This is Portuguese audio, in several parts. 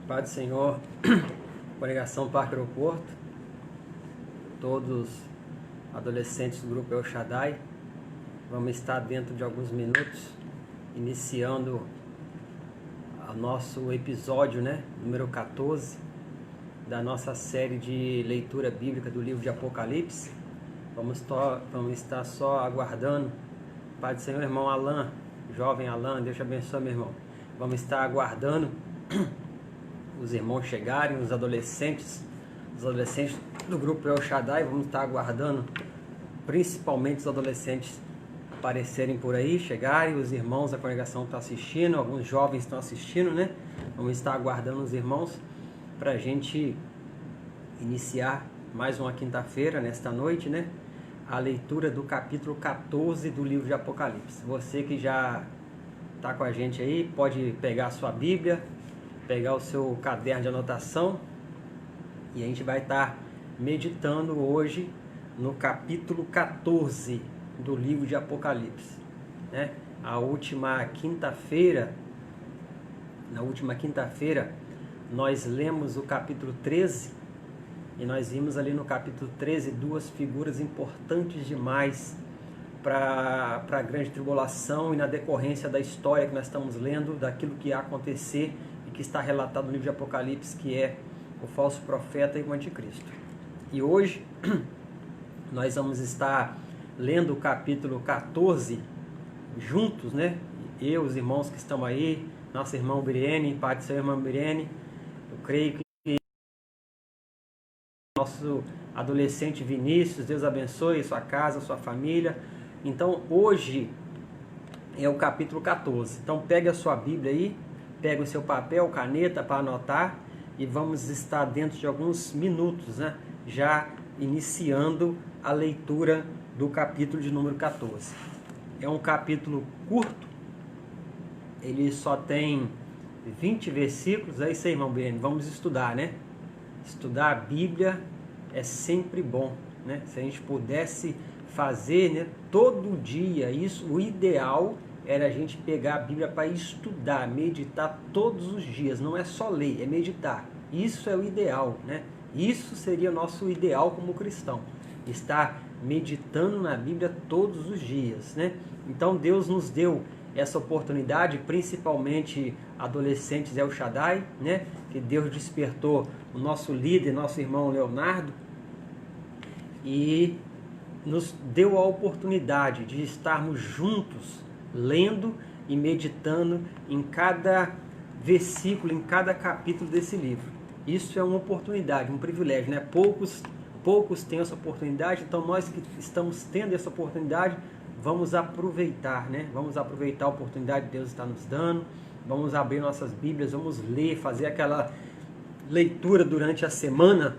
Pai do Senhor, congregação Parque Aeroporto, todos adolescentes do grupo El Shaddai, vamos estar dentro de alguns minutos iniciando o nosso episódio, número 14 da nossa série de leitura bíblica do livro de Apocalipse. Vamos estar só aguardando. Pai do Senhor, irmão Alan, jovem Alan, Deus te abençoe, meu irmão. Vamos estar aguardando os irmãos chegarem, os adolescentes do grupo El Shaddai. Vamos estar aguardando principalmente os adolescentes aparecerem por aí, chegarem, os irmãos da congregação estão assistindo, alguns jovens estão assistindo, Vamos estar aguardando os irmãos para a gente iniciar mais uma quinta-feira, nesta noite, a leitura do capítulo 14 do livro de Apocalipse. Você que já está com a gente aí, pode pegar a sua Bíblia, pegar o seu caderno de anotação, e a gente vai estar meditando hoje no capítulo 14 do livro de Apocalipse. Na última quinta-feira, nós lemos o capítulo 13, e nós vimos ali no capítulo 13 duas figuras importantes demais para a grande tribulação e na decorrência da história que nós estamos lendo, daquilo que ia acontecer e que está relatado no livro de Apocalipse, que é o falso profeta e o anticristo. E hoje nós vamos estar lendo o capítulo 14 juntos, Eu, os irmãos que estão aí, nosso irmão Birene, pai do seu irmão Birene, eu creio que nosso adolescente Vinícius, Deus abençoe sua casa, sua família. Então hoje é o capítulo 14. Então pegue a sua Bíblia aí, pegue o seu papel, caneta para anotar, e vamos estar dentro de alguns minutos, já iniciando a leitura do capítulo de número 14. É um capítulo curto, ele só tem 20 versículos. É isso aí, irmão Breno, vamos estudar, Estudar a Bíblia é sempre bom, Se a gente pudesse fazer, todo dia isso, o ideal era a gente pegar a Bíblia para estudar, meditar todos os dias. Não é só ler, é meditar. Isso é o ideal, Isso seria o nosso ideal como cristão, estar meditando na Bíblia todos os dias, Então Deus nos deu essa oportunidade, principalmente adolescentes El Shaddai, que Deus despertou o nosso líder, nosso irmão Leonardo, e nos deu a oportunidade de estarmos juntos, lendo e meditando em cada versículo, em cada capítulo desse livro. Isso é uma oportunidade, um privilégio, Poucos têm essa oportunidade, então nós que estamos tendo essa oportunidade, vamos aproveitar, Vamos aproveitar a oportunidade que Deus está nos dando, vamos abrir nossas Bíblias, vamos ler, fazer aquela leitura durante a semana,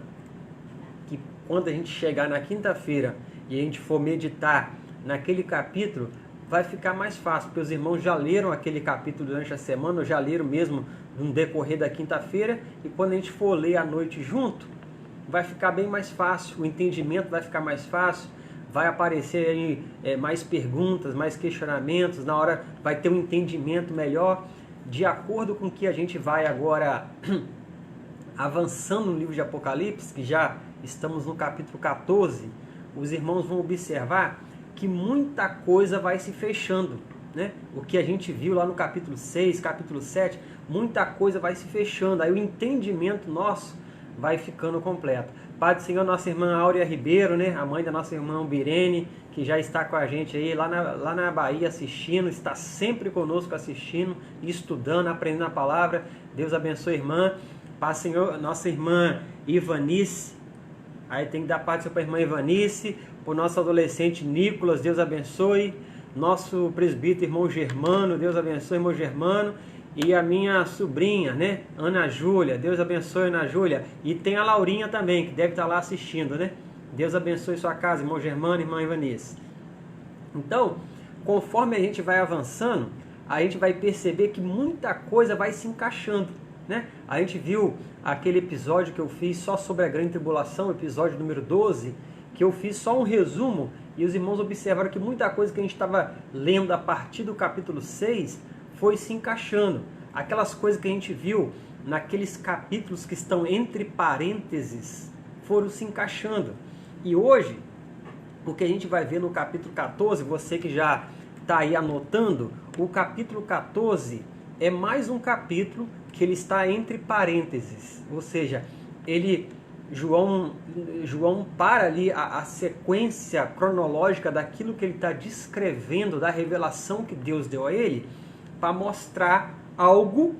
que quando a gente chegar na quinta-feira e a gente for meditar naquele capítulo, vai ficar mais fácil, porque os irmãos já leram aquele capítulo durante a semana, ou já leram mesmo no decorrer da quinta-feira, e quando a gente for ler à noite junto, vai ficar bem mais fácil, o entendimento vai ficar mais fácil, vai aparecer aí mais perguntas, mais questionamentos, na hora vai ter um entendimento melhor, de acordo com que a gente vai agora avançando no livro de Apocalipse, que já estamos no capítulo 14, os irmãos vão observar que muita coisa vai se fechando, O que a gente viu lá no capítulo 6, capítulo 7, muita coisa vai se fechando, aí o entendimento nosso vai ficando completo. Pai do Senhor, nossa irmã Áurea Ribeiro, a mãe da nossa irmã Birene, que já está com a gente aí lá na Bahia assistindo, está sempre conosco assistindo, estudando, aprendendo a palavra. Deus abençoe a irmã. Pai do Senhor, nossa irmã Ivanice, aí tem que dar parte para a irmã Ivanice, para o nosso adolescente Nicolas, Deus abençoe. Nosso presbítero irmão Germano, Deus abençoe, irmão Germano. E a minha sobrinha, Ana Júlia, Deus abençoe, Ana Júlia. E tem a Laurinha também, que deve estar lá assistindo, Deus abençoe sua casa, irmão Germano, irmã Ivanice. Então, conforme a gente vai avançando, a gente vai perceber que muita coisa vai se encaixando, A gente viu aquele episódio que eu fiz só sobre a grande tribulação, episódio número 12, que eu fiz só um resumo, e os irmãos observaram que muita coisa que a gente estava lendo a partir do capítulo 6 foi se encaixando. Aquelas coisas que a gente viu naqueles capítulos que estão entre parênteses, foram se encaixando. E hoje, o que a gente vai ver no capítulo 14, você que já está aí anotando, o capítulo 14 é mais um capítulo que ele está entre parênteses, ou seja, João para ali a sequência cronológica daquilo que ele está descrevendo, da revelação que Deus deu a ele, para mostrar algo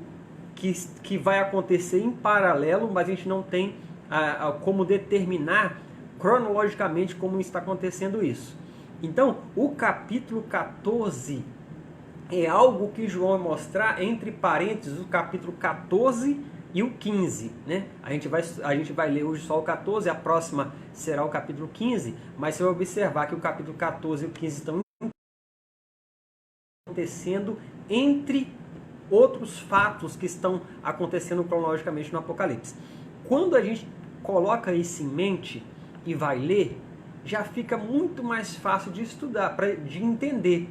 que vai acontecer em paralelo, mas a gente não tem como determinar cronologicamente como está acontecendo isso. Então, o capítulo 14 é algo que João vai mostrar entre parênteses, o capítulo 14 e o 15, né? A gente vai ler hoje só o 14, a próxima será o capítulo 15, mas você vai observar que o capítulo 14 e o 15 estão acontecendo entre outros fatos que estão acontecendo cronologicamente no Apocalipse. Quando a gente coloca isso em mente e vai ler, já fica muito mais fácil de estudar, de entender.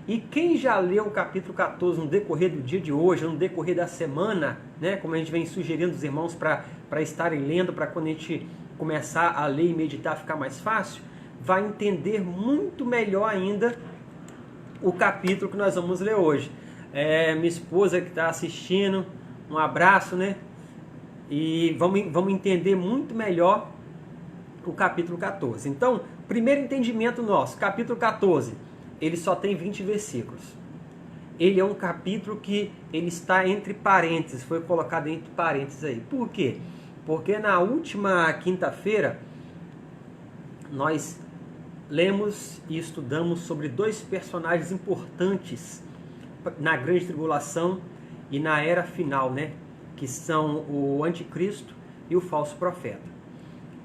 E quem já leu o capítulo 14 no decorrer do dia de hoje, no decorrer da semana, né, como a gente vem sugerindo os irmãos para estarem lendo, para quando a gente começar a ler e meditar ficar mais fácil, vai entender muito melhor ainda o capítulo que nós vamos ler hoje. Minha esposa que está assistindo, um abraço, né? E vamos entender muito melhor o capítulo 14. Então, primeiro entendimento nosso, capítulo 14, ele só tem 20 versículos. Ele é um capítulo que ele está entre parênteses, foi colocado entre parênteses aí. Por quê? Porque na última quinta-feira nós lemos e estudamos sobre dois personagens importantes na grande tribulação e na era final, né? Que são o anticristo e o falso profeta.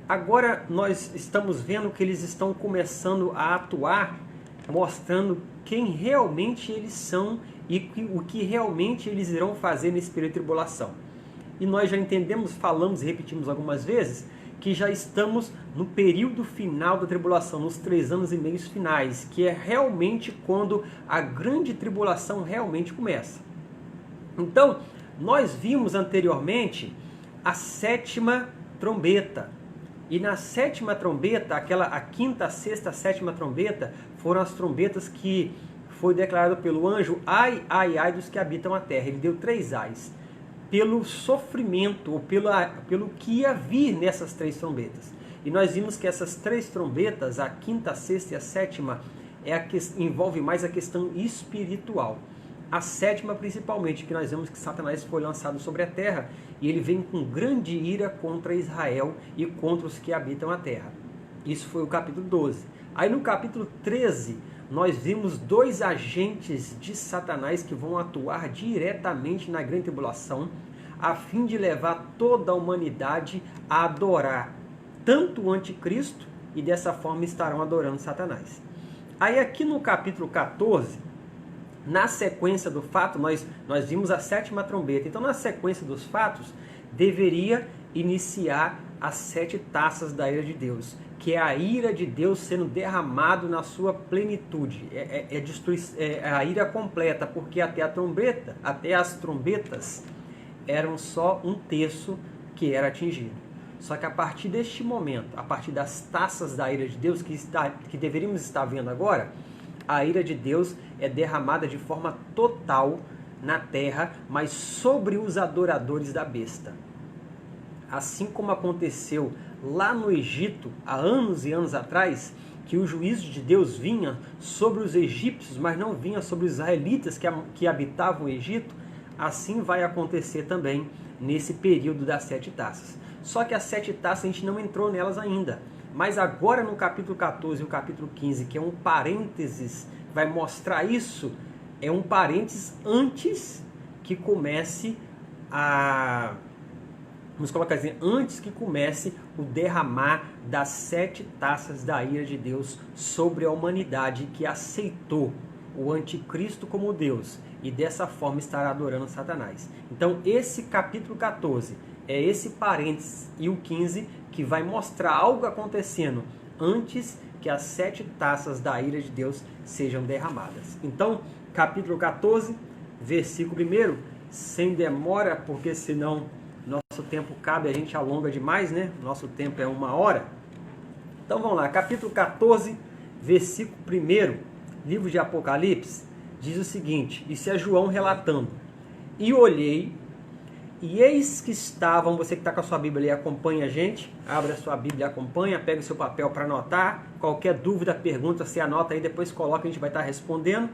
Agora nós estamos vendo que eles estão começando a atuar, mostrando quem realmente eles são e o que realmente eles irão fazer nesse período de tribulação. E nós já entendemos, falamos e repetimos algumas vezes, que já estamos no período final da tribulação, nos 3 anos e meio finais, que é realmente quando a grande tribulação realmente começa. Então, nós vimos anteriormente a 7ª trombeta. E na 7ª trombeta, a quinta, sexta, 7ª trombeta, foram as trombetas que foi declarado pelo anjo, ai, ai, ai dos que habitam a terra. Ele deu 3 ais. Pelo sofrimento, ou pelo que ia vir nessas 3 trombetas. E nós vimos que essas 3 trombetas, a quinta, a sexta e a 7ª, envolve mais a questão espiritual. A 7ª principalmente, que nós vemos que Satanás foi lançado sobre a terra, e ele vem com grande ira contra Israel e contra os que habitam a terra. Isso foi o capítulo 12. Aí no capítulo 13, nós vimos 2 agentes de Satanás que vão atuar diretamente na grande tribulação, a fim de levar toda a humanidade a adorar tanto o anticristo, e dessa forma estarão adorando Satanás. Aí aqui no capítulo 14, na sequência do fato, nós vimos a 7ª trombeta. Então na sequência dos fatos, deveria iniciar as 7 taças da ira de Deus, que é a ira de Deus sendo derramado na sua plenitude. É a ira completa, porque até as trombetas eram só 1/3 que era atingido. Só que a partir deste momento, a partir das taças da ira de Deus, que deveríamos estar vendo agora, a ira de Deus é derramada de forma total na terra, mas sobre os adoradores da besta. Assim como aconteceu lá no Egito, há anos e anos atrás, que o juízo de Deus vinha sobre os egípcios, mas não vinha sobre os israelitas que habitavam o Egito, assim vai acontecer também nesse período das 7 taças. Só que as 7 taças a gente não entrou nelas ainda. Mas agora no capítulo 14 e o capítulo 15, que é um parênteses, vai mostrar isso, é um parênteses antes que comece vamos colocar assim, antes que comece o derramar das 7 taças da ira de Deus sobre a humanidade que aceitou o anticristo como Deus e dessa forma estará adorando Satanás. Então esse capítulo 14 é esse parênteses e o 15 que vai mostrar algo acontecendo antes que as 7 taças da ira de Deus sejam derramadas. Então, capítulo 14, versículo 1, sem demora, porque senão nosso tempo cabe, a gente alonga demais, né? Nosso tempo é 1 hora. Então vamos lá, capítulo 14, versículo 1, livro de Apocalipse, diz o seguinte, isso é João relatando. E olhei, e eis que estavam, você que está com a sua Bíblia aí, acompanha a gente, abre a sua Bíblia e acompanha, pega o seu papel para anotar, qualquer dúvida, pergunta, você anota aí, depois coloca, a gente vai estar respondendo.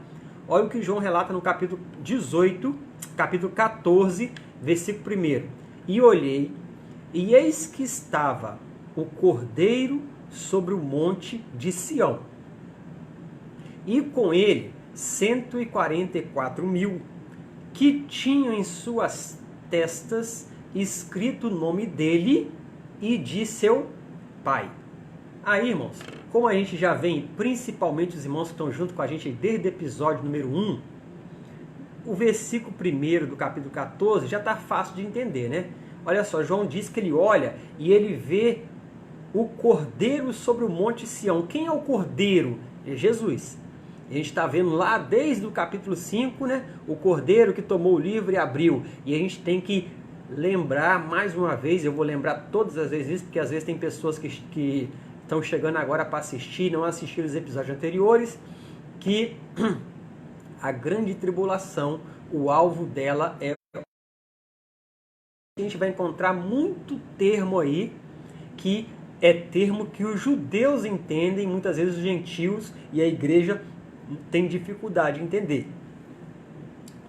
Olha o que João relata no capítulo 18, capítulo 14, versículo 1. E olhei, e eis que estava o Cordeiro sobre o monte de Sião, e com ele 144.000, que tinham em suas testas escrito o nome dele e de seu pai. Aí, irmãos, como a gente já vem, principalmente os irmãos que estão junto com a gente desde o episódio número 1, o versículo 1 do capítulo 14 já está fácil de entender, né? Olha só, João diz que ele olha e ele vê o Cordeiro sobre o monte Sião. Quem é o Cordeiro? É Jesus. A gente está vendo lá desde o capítulo 5, né? O Cordeiro que tomou o livro e abriu. E a gente tem que lembrar mais uma vez, eu vou lembrar todas as vezes isso, porque às vezes tem pessoas que estão chegando agora para assistir, não assistiram os episódios anteriores, que a grande tribulação, o alvo dela é... A gente vai encontrar muito termo aí, que é termo que os judeus entendem, muitas vezes os gentios e a igreja tem dificuldade de entender.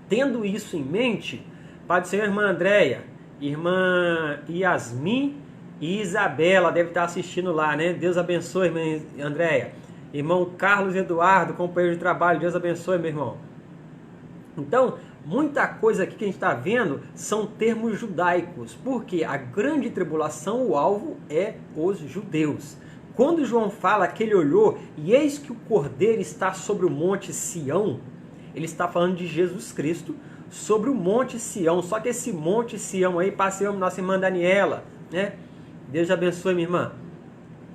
Tendo isso em mente, Pai do Senhor, irmã Andréia, irmã Yasmin e Isabela, deve estar assistindo lá, né? Deus abençoe, irmã Andréia. Irmão Carlos Eduardo, companheiro de trabalho, Deus abençoe, meu irmão. Então, muita coisa aqui que a gente está vendo são termos judaicos, porque a grande tribulação, o alvo é os judeus. Quando João fala que ele olhou e eis que o Cordeiro está sobre o monte Sião, ele está falando de Jesus Cristo sobre o monte Sião. Só que esse monte Sião aí, passeamos nossa irmã Daniela, né? Deus abençoe, minha irmã.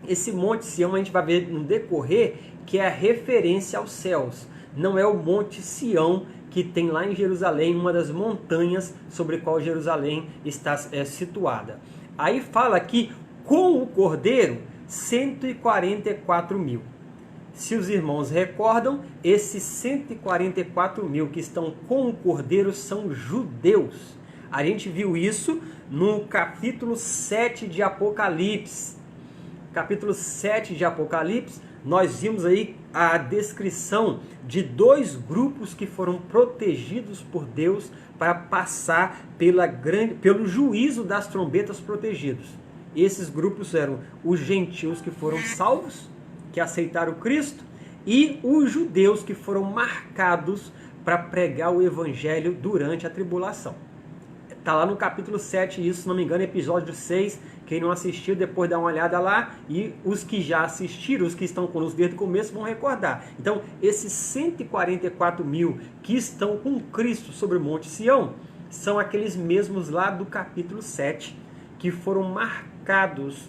Esse monte Sião a gente vai ver no decorrer que é a referência aos céus. Não é o monte Sião que tem lá em Jerusalém, uma das montanhas sobre a qual Jerusalém está situada. Aí fala que com o Cordeiro 144.000. Se os irmãos recordam, esses 144.000 que estão com o Cordeiro são judeus. A gente viu isso no capítulo 7 de Apocalipse. Capítulo 7 de Apocalipse, nós vimos aí a descrição de 2 grupos que foram protegidos por Deus para passar pelo juízo das trombetas protegidos. Esses grupos eram os gentios que foram salvos, que aceitaram Cristo, e os judeus que foram marcados para pregar o evangelho durante a tribulação. Está lá no capítulo 7, isso, se não me engano, episódio 6. Quem não assistiu, depois dá uma olhada lá. E os que já assistiram, os que estão conosco desde o começo, vão recordar. Então, esses 144.000 que estão com Cristo sobre o Monte Sião, são aqueles mesmos lá do capítulo 7, que foram marcados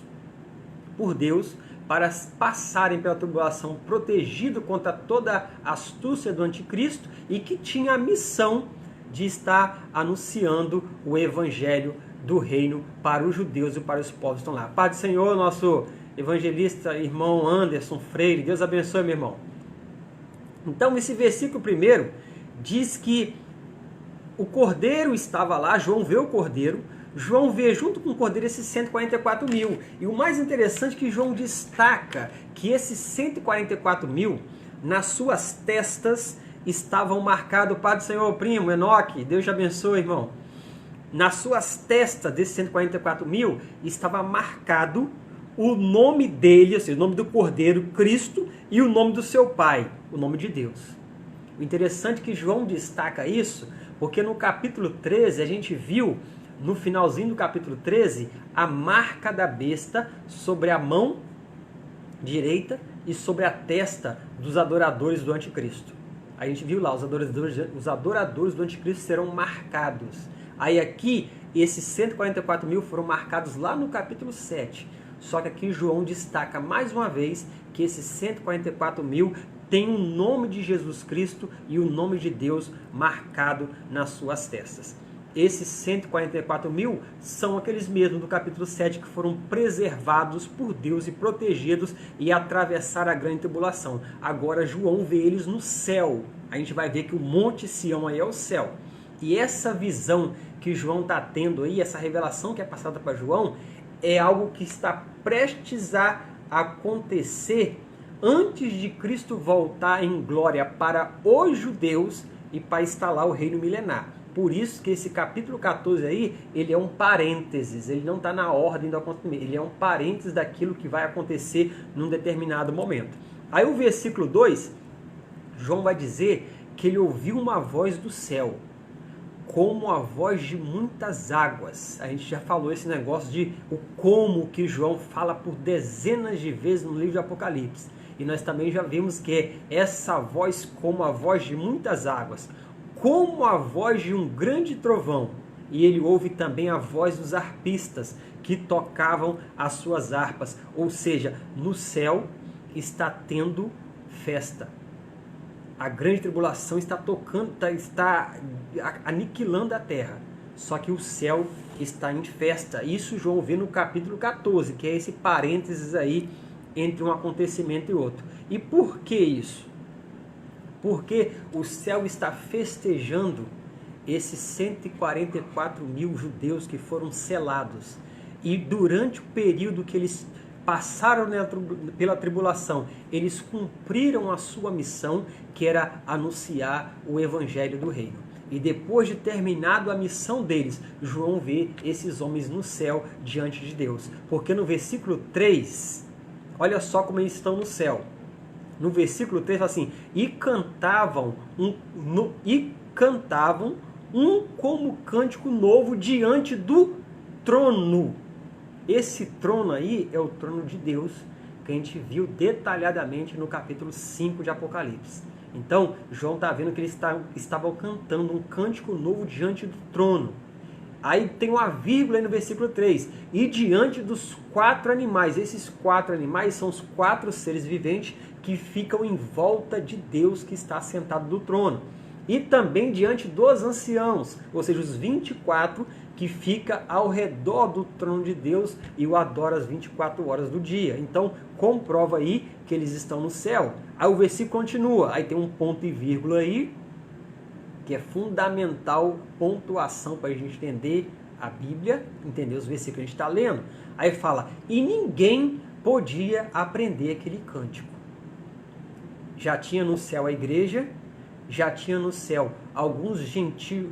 por Deus para passarem pela tribulação, protegido contra toda a astúcia do anticristo, e que tinha a missão de estar anunciando o evangelho do reino para os judeus e para os povos que estão lá. Pai do Senhor, nosso evangelista, irmão Anderson Freire, Deus abençoe, meu irmão. Então, esse versículo 1 diz que o Cordeiro estava lá, João vê o Cordeiro, João vê junto com o Cordeiro esses 144.000. E o mais interessante é que João destaca que esses 144.000, nas suas testas, estavam marcados, Pai do Senhor, primo, Enoque, Deus te abençoe, irmão. Nas suas testas desses 144.000 estava marcado o nome dele, ou seja, o nome do Cordeiro, Cristo, e o nome do seu Pai, o nome de Deus. O interessante é que João destaca isso, porque no capítulo 13 a gente viu, no finalzinho do capítulo 13, a marca da besta sobre a mão direita e sobre a testa dos adoradores do anticristo. A gente viu lá, os adoradores do anticristo serão marcados. Aí aqui, esses 144.000 foram marcados lá no capítulo 7. Só que aqui João destaca mais uma vez que esses 144.000 têm o nome de Jesus Cristo e o nome de Deus marcado nas suas testas. esses 144 mil são aqueles mesmos do capítulo 7 que foram preservados por Deus e protegidos e atravessaram a grande tribulação. Agora João vê eles no céu. A gente vai ver que o Monte Sião aí é o céu. E essa visão que João está tendo aí, essa revelação que é passada para João, é algo que está prestes a acontecer antes de Cristo voltar em glória para os judeus e para instalar o reino milenar. Por isso que esse capítulo 14 aí, ele é um parênteses, ele não está na ordem do acontecimento, ele é um parênteses daquilo que vai acontecer num determinado momento. Aí o versículo 2, João vai dizer que ele ouviu uma voz do céu, como a voz de muitas águas. A gente já falou esse negócio de o como que João fala por dezenas de vezes no livro de Apocalipse. E nós também já vimos que essa voz como a voz de muitas águas, como a voz de um grande trovão. E ele ouve também a voz dos arpistas que tocavam as suas harpas. Ou seja, no céu está tendo festa. A grande tribulação está tocando, está aniquilando a terra. Só que o céu está em festa. Isso João vê no capítulo 14, que é esse parênteses aí entre um acontecimento e outro. E por que isso? Porque o céu está festejando esses 144 mil judeus que foram selados. E durante o período que eles passaram pela tribulação, eles cumpriram a sua missão, que era anunciar o evangelho do reino. E depois de terminado a missão deles, João vê esses homens no céu diante de Deus. Porque no versículo 3, olha só como eles estão no céu. No versículo 3 fala assim: e cantavam um como cântico novo diante do trono. Esse trono aí é o trono de Deus, que a gente viu detalhadamente no capítulo 5 de Apocalipse. Então, João está vendo que eles estavam cantando um cântico novo diante do trono. Aí tem uma vírgula aí no versículo 3. E diante dos 4 animais. Esses 4 animais são os 4 seres viventes que ficam em volta de Deus que está sentado no trono. E também diante dos anciãos, ou seja, os 24 que fica ao redor do trono de Deus e o adora às 24 horas do dia. Então, comprova aí que eles estão no céu. Aí o versículo continua, aí tem um ponto e vírgula aí, que é fundamental pontuação para a gente entender a Bíblia, entender os versículos que a gente está lendo. Aí fala, e ninguém podia aprender aquele cântico. Já tinha no céu a igreja, já tinha no céu alguns gentios,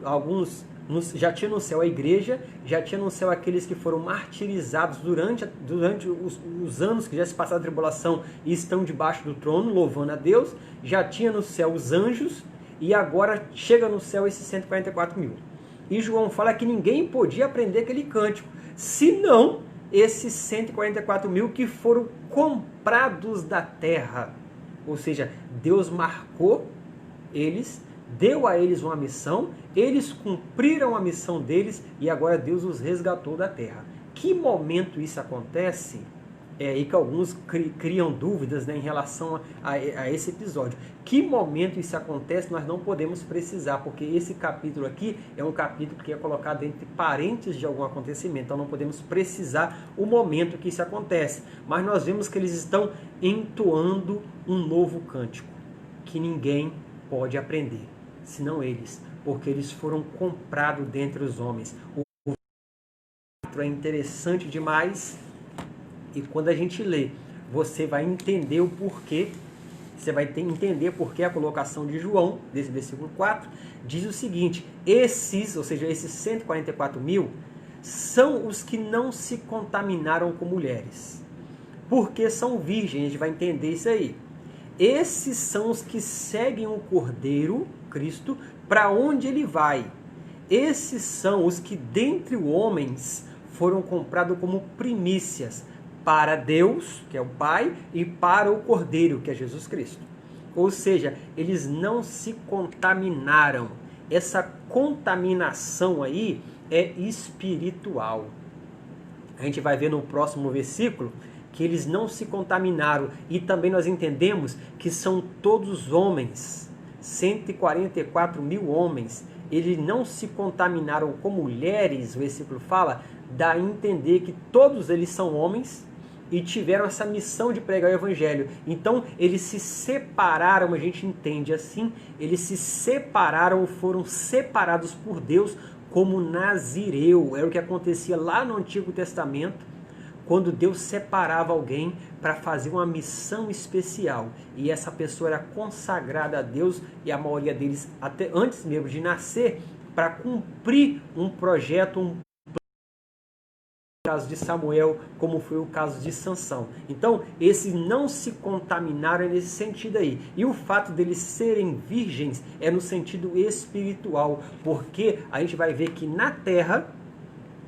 já tinha no céu a igreja, já tinha no céu aqueles que foram martirizados durante os anos que já se passaram a tribulação e estão debaixo do trono, louvando a Deus. Já tinha no céu os anjos e agora chega no céu esses 144 mil. E João fala que ninguém podia aprender aquele cântico, senão esses 144 mil que foram comprados da terra. Ou seja, Deus marcou eles, deu a eles uma missão, eles cumpriram a missão deles e agora Deus os resgatou da terra. Que momento isso acontece? É aí que alguns criam dúvidas, né, em relação a esse episódio. Que momento isso acontece, nós não podemos precisar, porque esse capítulo aqui é um capítulo que é colocado entre parênteses de algum acontecimento, então não podemos precisar o momento que isso acontece. Mas nós vemos que eles estão entoando um novo cântico, que ninguém pode aprender, senão eles, porque eles foram comprados dentre os homens. O é interessante demais, e quando a gente lê, você vai entender o porquê, você vai entender porque a colocação de João, desse versículo 4, diz o seguinte: esses, ou seja, esses 144 mil, são os que não se contaminaram com mulheres, porque são virgens. A gente vai entender isso aí. Esses são os que seguem o Cordeiro, Cristo, para onde ele vai. Esses são os que dentre os homens foram comprados como primícias para Deus, que é o Pai, e para o Cordeiro, que é Jesus Cristo. Ou seja, eles não se contaminaram. Essa contaminação aí é espiritual. A gente vai ver no próximo versículo que eles não se contaminaram, e também nós entendemos que são todos homens, 144 mil homens, eles não se contaminaram com mulheres, o versículo fala, dá a entender que todos eles são homens e tiveram essa missão de pregar o evangelho. Então eles se separaram, a gente entende assim, eles se separaram, foram separados por Deus como nazireu. Era o que acontecia lá no Antigo Testamento, quando Deus separava alguém para fazer uma missão especial. E essa pessoa era consagrada a Deus, e a maioria deles, até antes mesmo de nascer, para cumprir um projeto, no caso de Samuel, como foi o caso de Sansão. Então, esses não se contaminaram nesse sentido aí. E o fato deles serem virgens é no sentido espiritual, porque a gente vai ver que na terra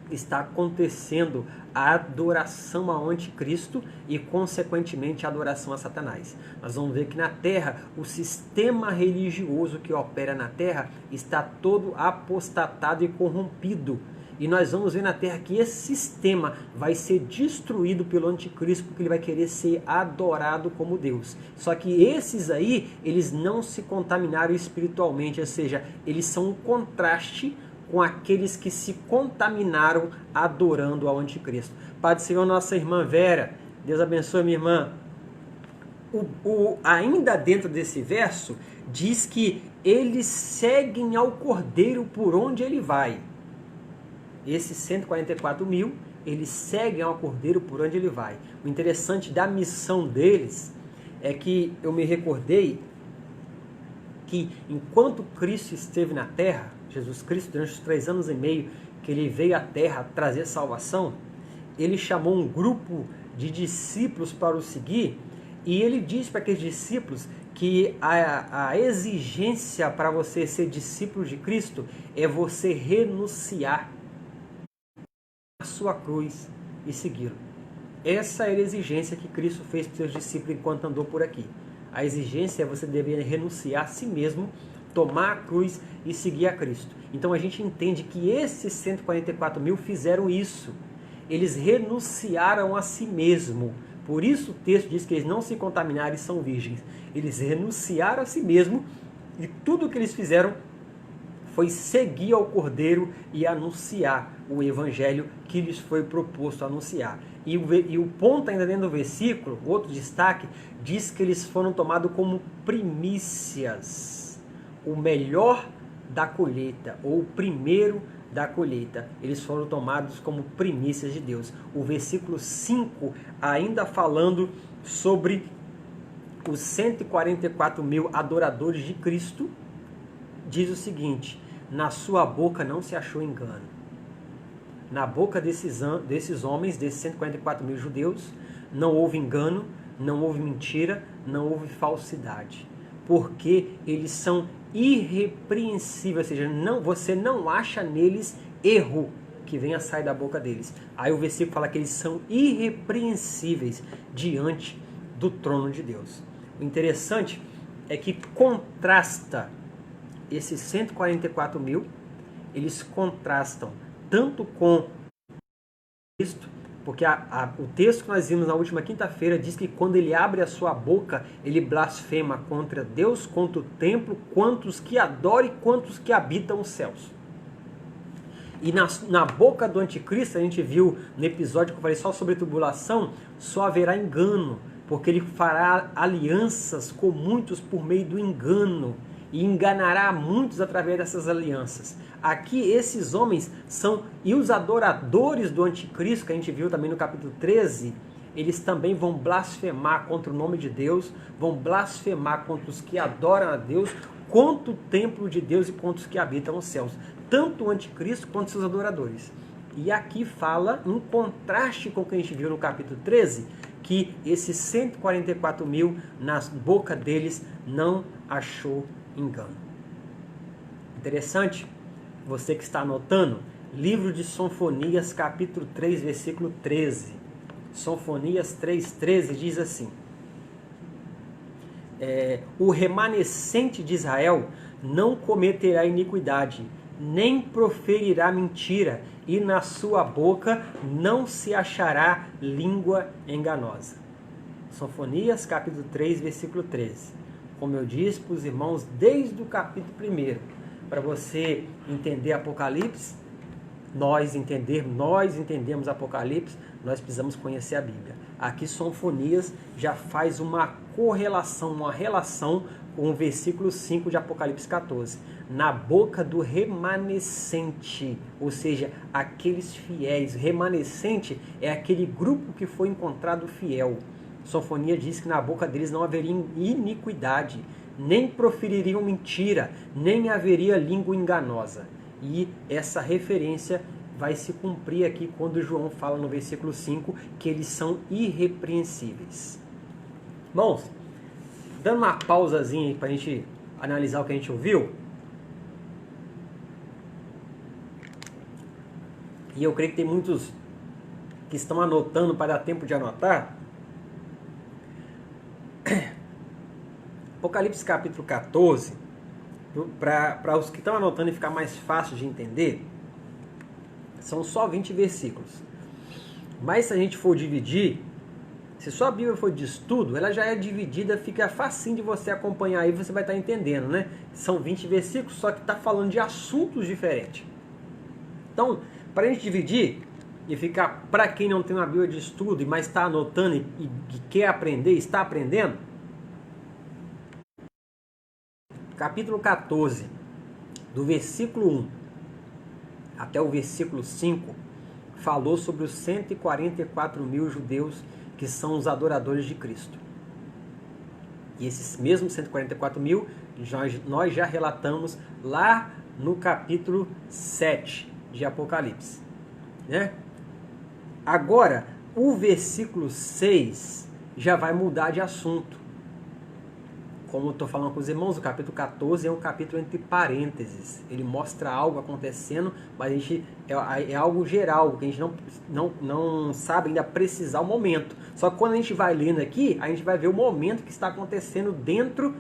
está acontecendo a adoração ao anticristo e, consequentemente, a adoração a Satanás. Nós vamos ver que na terra, o sistema religioso que opera na terra está todo apostatado e corrompido. E nós vamos ver na terra que esse sistema vai ser destruído pelo anticristo, porque ele vai querer ser adorado como Deus. Só que esses aí, eles não se contaminaram espiritualmente, ou seja, eles são um contraste com aqueles que se contaminaram adorando ao anticristo. Pai do Senhor, nossa irmã Vera, Deus abençoe minha irmã. Ainda dentro desse verso, diz que eles seguem ao Cordeiro por onde ele vai. Esses 144 mil, eles seguem ao Cordeiro por onde ele vai. O interessante da missão deles é que eu me recordei que enquanto Cristo esteve na terra, Jesus Cristo, durante os 3 anos e meio que ele veio à terra trazer salvação, ele chamou um grupo de discípulos para o seguir, e ele diz para aqueles discípulos que a exigência para você ser discípulo de Cristo é você renunciar a sua cruz e segui-lo. Essa era a exigência que Cristo fez para os seus discípulos enquanto andou por aqui. A exigência é você dever renunciar a si mesmo, tomar a cruz e seguir a Cristo. Então a gente entende que esses 144 mil fizeram isso. Eles renunciaram a si mesmo. Por isso o texto diz que eles não se contaminaram e são virgens. Eles renunciaram a si mesmo e tudo o que eles fizeram foi seguir ao Cordeiro e anunciar o evangelho que lhes foi proposto anunciar. E o ponto ainda dentro do versículo, outro destaque, diz que eles foram tomados como primícias. O melhor da colheita, ou o primeiro da colheita. Eles foram tomados como primícias de Deus. O versículo 5, ainda falando sobre os 144 mil adoradores de Cristo, diz o seguinte: na sua boca não se achou engano. Na boca desses homens, desses 144 mil judeus, não houve engano, não houve mentira, não houve falsidade. Porque eles são irrepreensíveis, ou seja, você não acha neles erro que venha sair da boca deles. Aí o versículo fala que eles são irrepreensíveis diante do trono de Deus. O interessante é que contrasta esses 144 mil, eles contrastam tanto com Cristo, porque o texto que nós vimos na última quinta-feira diz que quando ele abre a sua boca, ele blasfema contra Deus, contra o templo, quantos que adoram e quantos que habitam os céus. E na boca do anticristo, a gente viu no episódio que eu falei só sobre tribulação, só haverá engano, porque ele fará alianças com muitos por meio do engano, e enganará muitos através dessas alianças. Aqui esses homens são, e os adoradores do anticristo, que a gente viu também no capítulo 13, eles também vão blasfemar contra o nome de Deus, vão blasfemar contra os que adoram a Deus, contra o templo de Deus e contra os que habitam os céus. Tanto o anticristo quanto seus adoradores. E aqui fala, em contraste com o que a gente viu no capítulo 13, que esses 144 mil, na boca deles, não achou engano. Interessante, você que está anotando, livro de Sonfonias, capítulo 3, versículo 13. Sonfonias 3,13 diz assim: o remanescente de Israel não cometerá iniquidade, nem proferirá mentira, e na sua boca não se achará língua enganosa. Sonfonias, capítulo 3, versículo 13. como eu disse para os irmãos, desde o capítulo 1. Para você entender Apocalipse, nós entendemos Apocalipse, nós precisamos conhecer a Bíblia. Aqui Sofonias já faz uma correlação, uma relação com o versículo 5 de Apocalipse 14. Na boca do remanescente, ou seja, aqueles fiéis. Remanescente é aquele grupo que foi encontrado fiel. Sofonias diz que na boca deles não haveria iniquidade, nem profeririam mentira, nem haveria língua enganosa. E essa referência vai se cumprir aqui quando João fala no versículo 5 que eles são irrepreensíveis. Irmãos, dando uma pausazinha aí para a gente analisar o que a gente ouviu. E eu creio que tem muitos que estão anotando para dar tempo de anotar. Apocalipse capítulo 14, para os que estão anotando e ficar mais fácil de entender, são só 20 versículos. Mas se a gente for dividir, se sua Bíblia for de estudo, ela já é dividida, fica facinho de você acompanhar aí, você vai estar entendendo, né? São 20 versículos, só que está falando de assuntos diferentes. Então, para a gente dividir e ficar, para quem não tem uma Bíblia de estudo, mas está anotando e quer aprender, está aprendendo, capítulo 14, do versículo 1 até o versículo 5, falou sobre os 144 mil judeus que são os adoradores de Cristo. E esses mesmos 144 mil, nós já relatamos lá no capítulo 7 de Apocalipse, né? Agora, o versículo 6 já vai mudar de assunto. Como eu estou falando com os irmãos, o capítulo 14 é um capítulo entre parênteses. Ele mostra algo acontecendo, mas a gente, é algo geral, que a gente não sabe ainda precisar o momento. Só que quando a gente vai lendo aqui, a gente vai ver o momento que está acontecendo dentro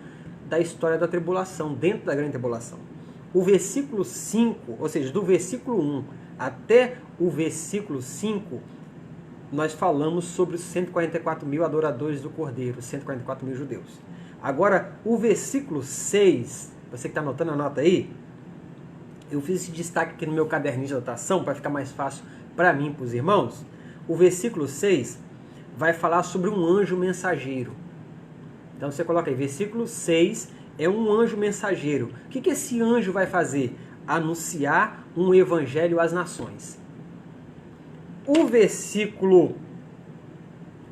da história da tribulação, dentro da grande tribulação. O versículo 5, ou seja, do versículo 1 até o versículo 5, nós falamos sobre os 144 mil adoradores do Cordeiro, os 144 mil judeus. Agora, o versículo 6, você que está anotando, anota aí. Eu fiz esse destaque aqui no meu caderninho de anotação para ficar mais fácil para mim e para os irmãos. O versículo 6 vai falar sobre um anjo mensageiro. Então você coloca aí, versículo 6 é um anjo mensageiro. O que esse anjo vai fazer? Anunciar um evangelho às nações. O versículo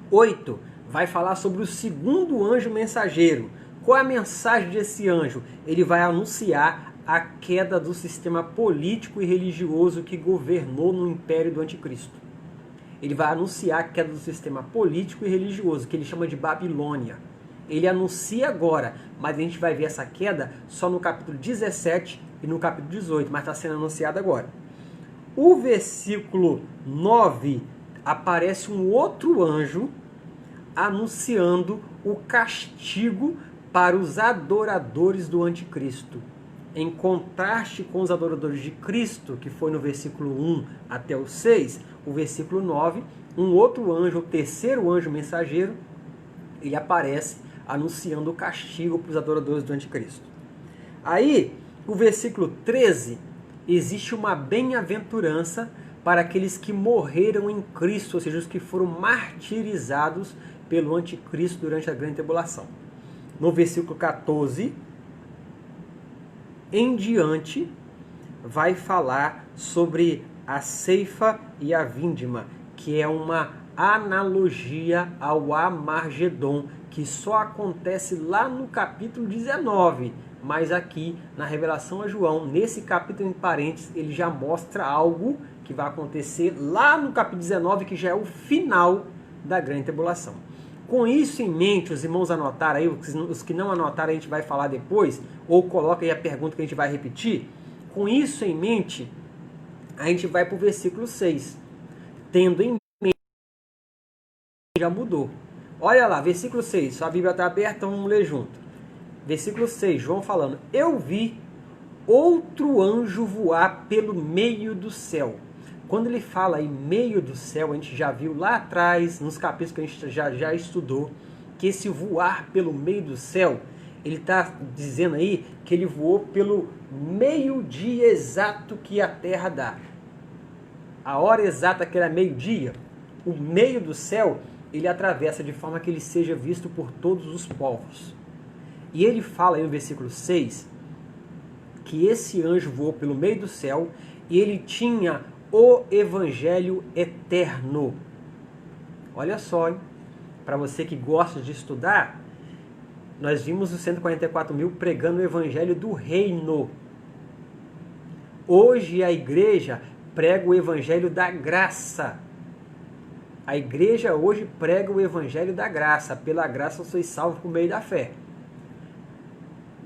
8 vai falar sobre o segundo anjo mensageiro. Qual é a mensagem desse anjo? Ele vai anunciar a queda do sistema político e religioso que governou no império do anticristo. Ele vai anunciar a queda do sistema político e religioso, que ele chama de Babilônia. Ele anuncia agora, mas a gente vai ver essa queda só no capítulo 17 e no capítulo 18, mas está sendo anunciado agora. O versículo 9 aparece um outro anjo anunciando o castigo para os adoradores do anticristo. Em contraste com os adoradores de Cristo, que foi no versículo 1 até o 6, o versículo 9, um outro anjo, o terceiro anjo mensageiro, ele aparece anunciando o castigo para os adoradores do anticristo. Aí, o versículo 13, existe uma bem-aventurança para aqueles que morreram em Cristo, ou seja, os que foram martirizados pelo anticristo durante a grande tribulação. No versículo 14 em diante, vai falar sobre a ceifa e a vindima, que é uma analogia ao Amargedon, que só acontece lá no capítulo 19, mas aqui na revelação a João, nesse capítulo em parênteses, ele já mostra algo que vai acontecer lá no capítulo 19, que já é o final da grande tribulação. Com isso em mente, os irmãos anotaram aí, os que não anotaram a gente vai falar depois, ou coloca aí a pergunta que a gente vai repetir. Com isso em mente, a gente vai para o versículo 6. Tendo em mente, já mudou. Olha lá, versículo 6, sua Bíblia está aberta, vamos ler junto. Versículo 6, João falando, eu vi outro anjo voar pelo meio do céu. Quando ele fala em meio do céu, a gente já viu lá atrás, nos capítulos que a gente já estudou, que esse voar pelo meio do céu Ele está dizendo aí que ele voou pelo meio-dia exato que a terra dá. A hora exata que era meio-dia, o meio do céu, ele atravessa de forma que ele seja visto por todos os povos. E ele fala aí no versículo 6 que esse anjo voou pelo meio do céu e ele tinha o evangelho eterno. Olha só, hein? Para você que gosta de estudar, nós vimos os 144 mil pregando o evangelho do reino. Hoje a igreja prega o evangelho da graça. A igreja hoje prega o evangelho da graça. Pela graça sois salvos por meio da fé.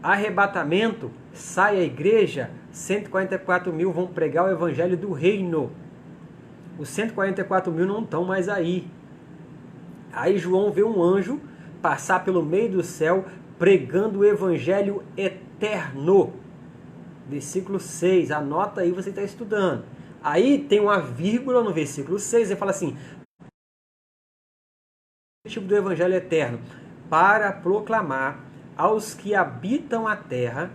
Arrebatamento, sai a igreja, 144 mil vão pregar o evangelho do reino. Os 144 mil não estão mais aí. Aí João vê um anjo passar pelo meio do céu pregando o evangelho eterno. Versículo 6, anota aí, você está estudando. Aí tem uma vírgula no versículo 6, ele fala assim: o objetivo do evangelho eterno, para proclamar aos que habitam a terra,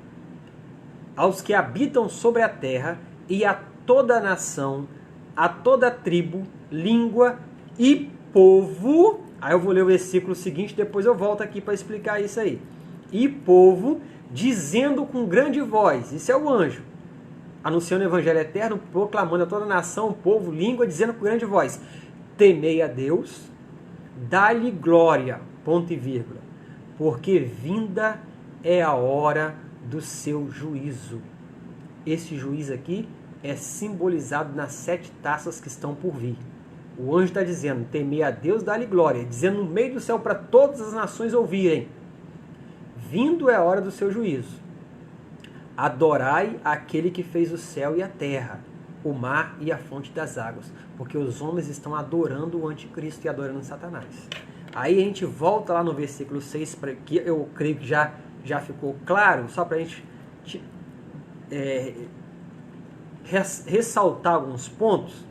aos que habitam sobre a terra, e a toda nação, a toda tribo, língua e povo. Aí eu vou ler o versículo seguinte, depois eu volto aqui para explicar isso aí. E povo, dizendo com grande voz, isso é o anjo, anunciando o evangelho eterno, proclamando a toda nação, povo, língua, dizendo com grande voz: temei a Deus, dá-lhe glória, ponto e vírgula, porque vinda é a hora do seu juízo. Esse juízo aqui é simbolizado nas 7 taças que estão por vir. O anjo está dizendo: temei a Deus, dá-lhe glória, dizendo no meio do céu para todas as nações ouvirem: vindo é a hora do seu juízo. Adorai aquele que fez o céu e a terra, o mar e a fonte das águas, porque os homens estão adorando o anticristo e adorando Satanás. Aí a gente volta lá no versículo 6, que eu creio que já ficou claro, só para a gente ressaltar alguns pontos.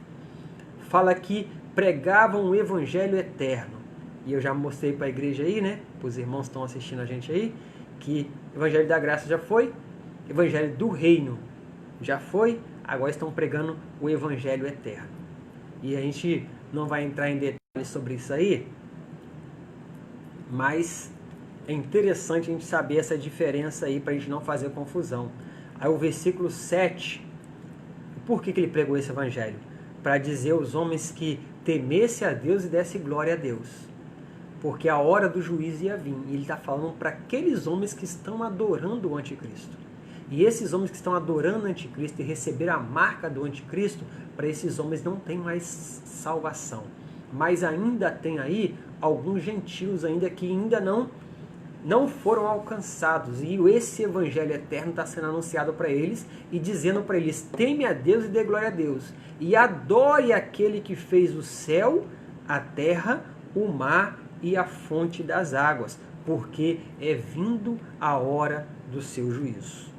Fala que pregavam o evangelho eterno. E eu já mostrei para a igreja aí, né? Para os irmãos que estão assistindo a gente aí, que o evangelho da graça já foi, evangelho do reino já foi, agora estão pregando o evangelho eterno. E a gente não vai entrar em detalhes sobre isso aí, mas é interessante a gente saber essa diferença aí para a gente não fazer confusão. Aí o versículo 7, por que ele pregou esse evangelho? Para dizer aos homens que temesse a Deus e desse glória a Deus. Porque a hora do juízo ia vir. E ele está falando para aqueles homens que estão adorando o anticristo. E esses homens que estão adorando o anticristo e receberam a marca do anticristo, para esses homens não tem mais salvação. Mas ainda tem aí alguns gentios ainda que ainda não foram alcançados. E esse evangelho eterno está sendo anunciado para eles e dizendo para eles: teme a Deus e dê glória a Deus. E adore aquele que fez o céu, a terra, o mar e a fonte das águas, porque é vindo a hora do seu juízo.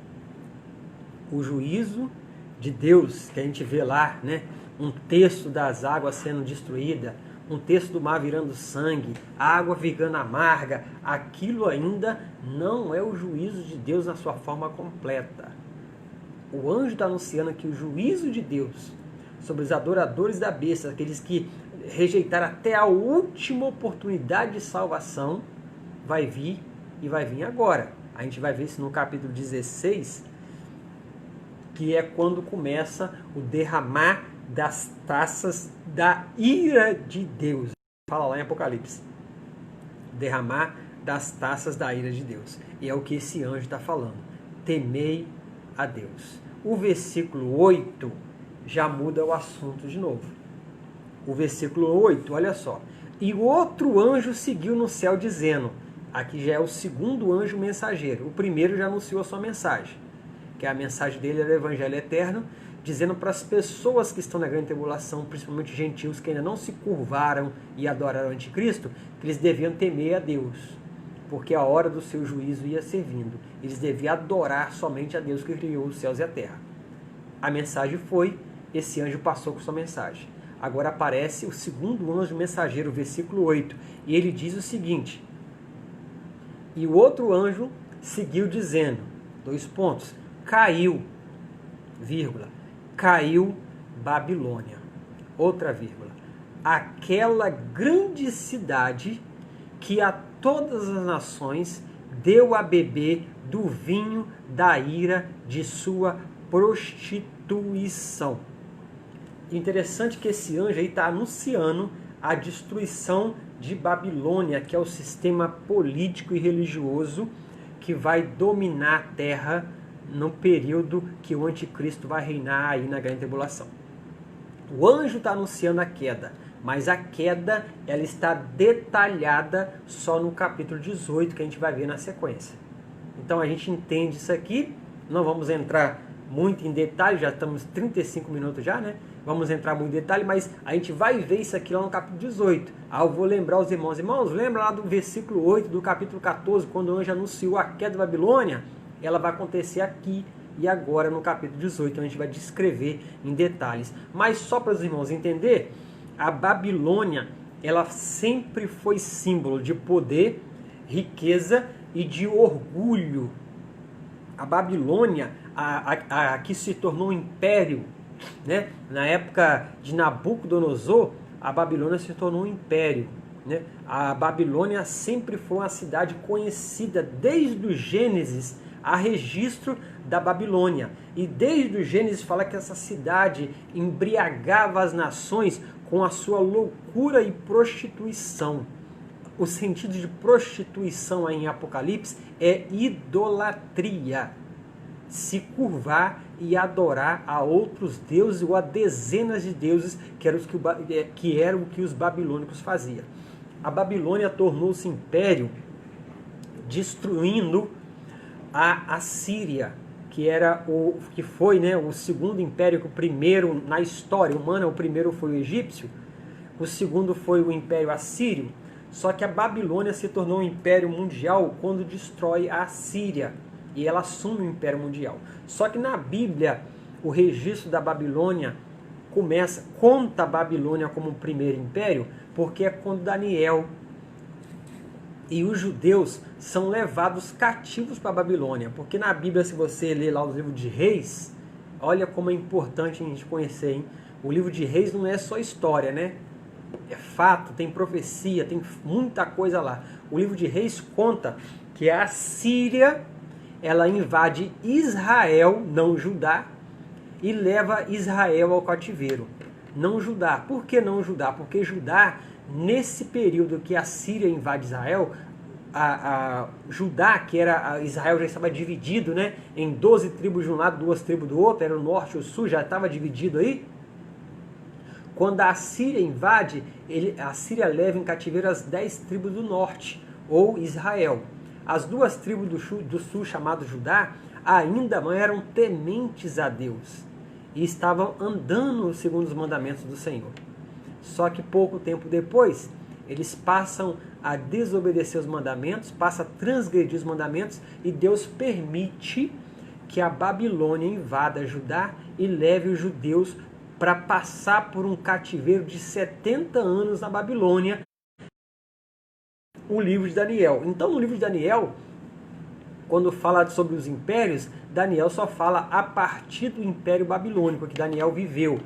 O juízo de Deus, que a gente vê lá, né? Um terço das águas sendo destruída, um terço do mar virando sangue, a água ficando amarga, aquilo ainda não é o juízo de Deus na sua forma completa. O anjo está anunciando que o juízo de Deus sobre os adoradores da besta, aqueles que rejeitaram até a última oportunidade de salvação, vai vir e vai vir agora. A gente vai ver isso no capítulo 16, que é quando começa o derramar das taças da ira de Deus. Fala lá em Apocalipse. Derramar das taças da ira de Deus. E é o que esse anjo está falando. Temei a Deus. O versículo 8 já muda o assunto de novo. O versículo 8, olha só. E o outro anjo seguiu no céu dizendo, aqui já é o segundo anjo mensageiro. O primeiro já anunciou a sua mensagem, que a mensagem dele era o evangelho eterno, dizendo para as pessoas que estão na grande tribulação, principalmente gentios que ainda não se curvaram e adoraram o anticristo, que eles deviam temer a Deus, porque a hora do seu juízo ia ser vindo. Eles deviam adorar somente a Deus que criou os céus e a terra. A mensagem foi, esse anjo passou com sua mensagem. Agora aparece o segundo anjo mensageiro, versículo 8, e ele diz o seguinte: e o outro anjo seguiu dizendo, caiu, vírgula, caiu Babilônia, outra vírgula, aquela grande cidade que a todas as nações deu a beber do vinho da ira de sua prostituição. Interessante que esse anjo aí está anunciando a destruição de Babilônia, que é o sistema político e religioso que vai dominar a terra no período que o anticristo vai reinar aí na grande tribulação. O anjo está anunciando a queda, mas a queda ela está detalhada só no capítulo 18, que a gente vai ver na sequência. Então a gente entende isso aqui, não vamos entrar muito em detalhe, já estamos 35 minutos já, né? Vamos entrar muito em detalhe, mas a gente vai ver isso aqui lá no capítulo 18. Eu vou lembrar os irmãos. Irmãos, lembra lá do versículo 8 do capítulo 14, quando o anjo anunciou a queda da Babilônia? Ela vai acontecer aqui e agora no capítulo 18, então a gente vai descrever em detalhes. Mas só para os irmãos entenderem, a Babilônia, ela sempre foi símbolo de poder, riqueza e de orgulho. A Babilônia, a que se tornou um império, né? Na época de Nabucodonosor, a Babilônia se tornou um império, né? A Babilônia sempre foi uma cidade conhecida desde o Gênesis, há registro da Babilônia. E desde o Gênesis fala que essa cidade embriagava as nações com a sua loucura e prostituição. O sentido de prostituição aí em Apocalipse é idolatria. Se curvar e adorar a outros deuses ou a dezenas de deuses que eram o que os babilônicos faziam. A Babilônia tornou-se império, destruindo a Assíria, que foi, né, o segundo império, que o primeiro na história humana, o primeiro foi o egípcio, o segundo foi o império assírio. Só que a Babilônia se tornou um império mundial quando destrói a Assíria. E ela assume o Império Mundial. Só que na Bíblia, o registro da Babilônia conta a Babilônia como o primeiro império, porque é quando Daniel e os judeus são levados cativos para a Babilônia. Porque na Bíblia, se você ler lá o livro de Reis, olha como é importante a gente conhecer, hein? O livro de Reis não é só história, né? É fato, tem profecia, tem muita coisa lá. O livro de Reis conta que a Síria, ela invade Israel, não Judá, e leva Israel ao cativeiro. Não Judá. Por que não Judá? Porque Judá, nesse período que a Síria invade Israel, Judá, que era Israel já estava dividido, né, em 12 tribos de um lado, 2 tribos do outro, era o norte e o sul, já estava dividido aí. Quando a Síria invade, a Síria leva em cativeiro as 10 tribos do norte, ou Israel. As 2 tribos do sul, chamadas Judá, ainda não eram tementes a Deus e estavam andando segundo os mandamentos do Senhor. Só que pouco tempo depois, eles passam a desobedecer os mandamentos, passam a transgredir os mandamentos, e Deus permite que a Babilônia invada Judá e leve os judeus para passar por um cativeiro de 70 anos na Babilônia, o livro de Daniel. Então, no livro de Daniel, quando fala sobre os impérios, Daniel só fala a partir do Império Babilônico, que Daniel viveu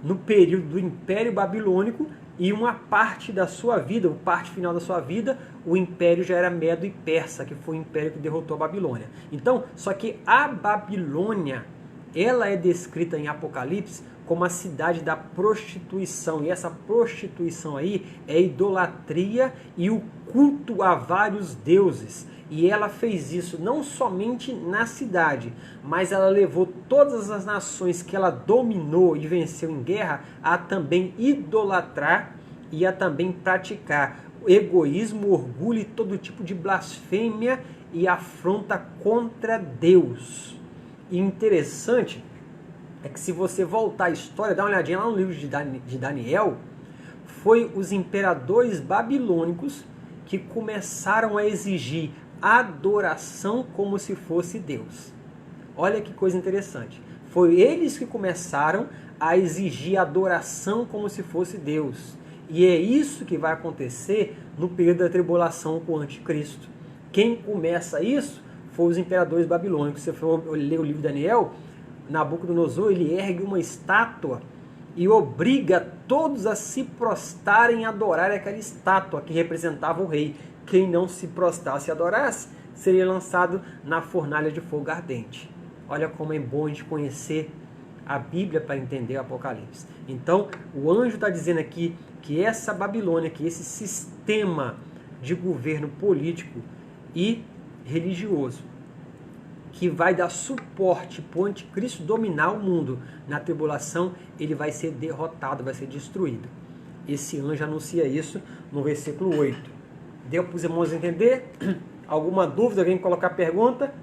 no período do Império Babilônico, e uma parte da sua vida, a parte final da sua vida, o império já era Medo e Persa, que foi o império que derrotou a Babilônia. Então, só que a Babilônia, ela é descrita em Apocalipse como a cidade da prostituição. E essa prostituição aí é idolatria e o culto a vários deuses. E ela fez isso não somente na cidade, mas ela levou todas as nações que ela dominou e venceu em guerra a também idolatrar e a também praticar egoísmo, orgulho e todo tipo de blasfêmia e afronta contra Deus. E interessante é que, se você voltar à história, dá uma olhadinha lá no livro de Daniel, foi os imperadores babilônicos que começaram a exigir adoração como se fosse Deus. Olha que coisa interessante. Foi eles que começaram a exigir adoração como se fosse Deus. E é isso que vai acontecer no período da tribulação com o anticristo. Quem começa isso foram os imperadores babilônicos. Se você for ler o livro de Daniel, Nabucodonosor, ele ergue uma estátua e obriga todos a se prostrarem e adorarem aquela estátua que representava o rei. Quem não se prostrasse e adorasse, seria lançado na fornalha de fogo ardente. Olha como é bom a gente conhecer a Bíblia para entender o Apocalipse. Então, o anjo está dizendo aqui que essa Babilônia, que esse sistema de governo político e religioso, que vai dar suporte para o anticristo dominar o mundo na tribulação, ele vai ser derrotado, vai ser destruído. Esse anjo anuncia isso no versículo 8. Deu para os irmãos entender? Alguma dúvida? Alguém colocar pergunta?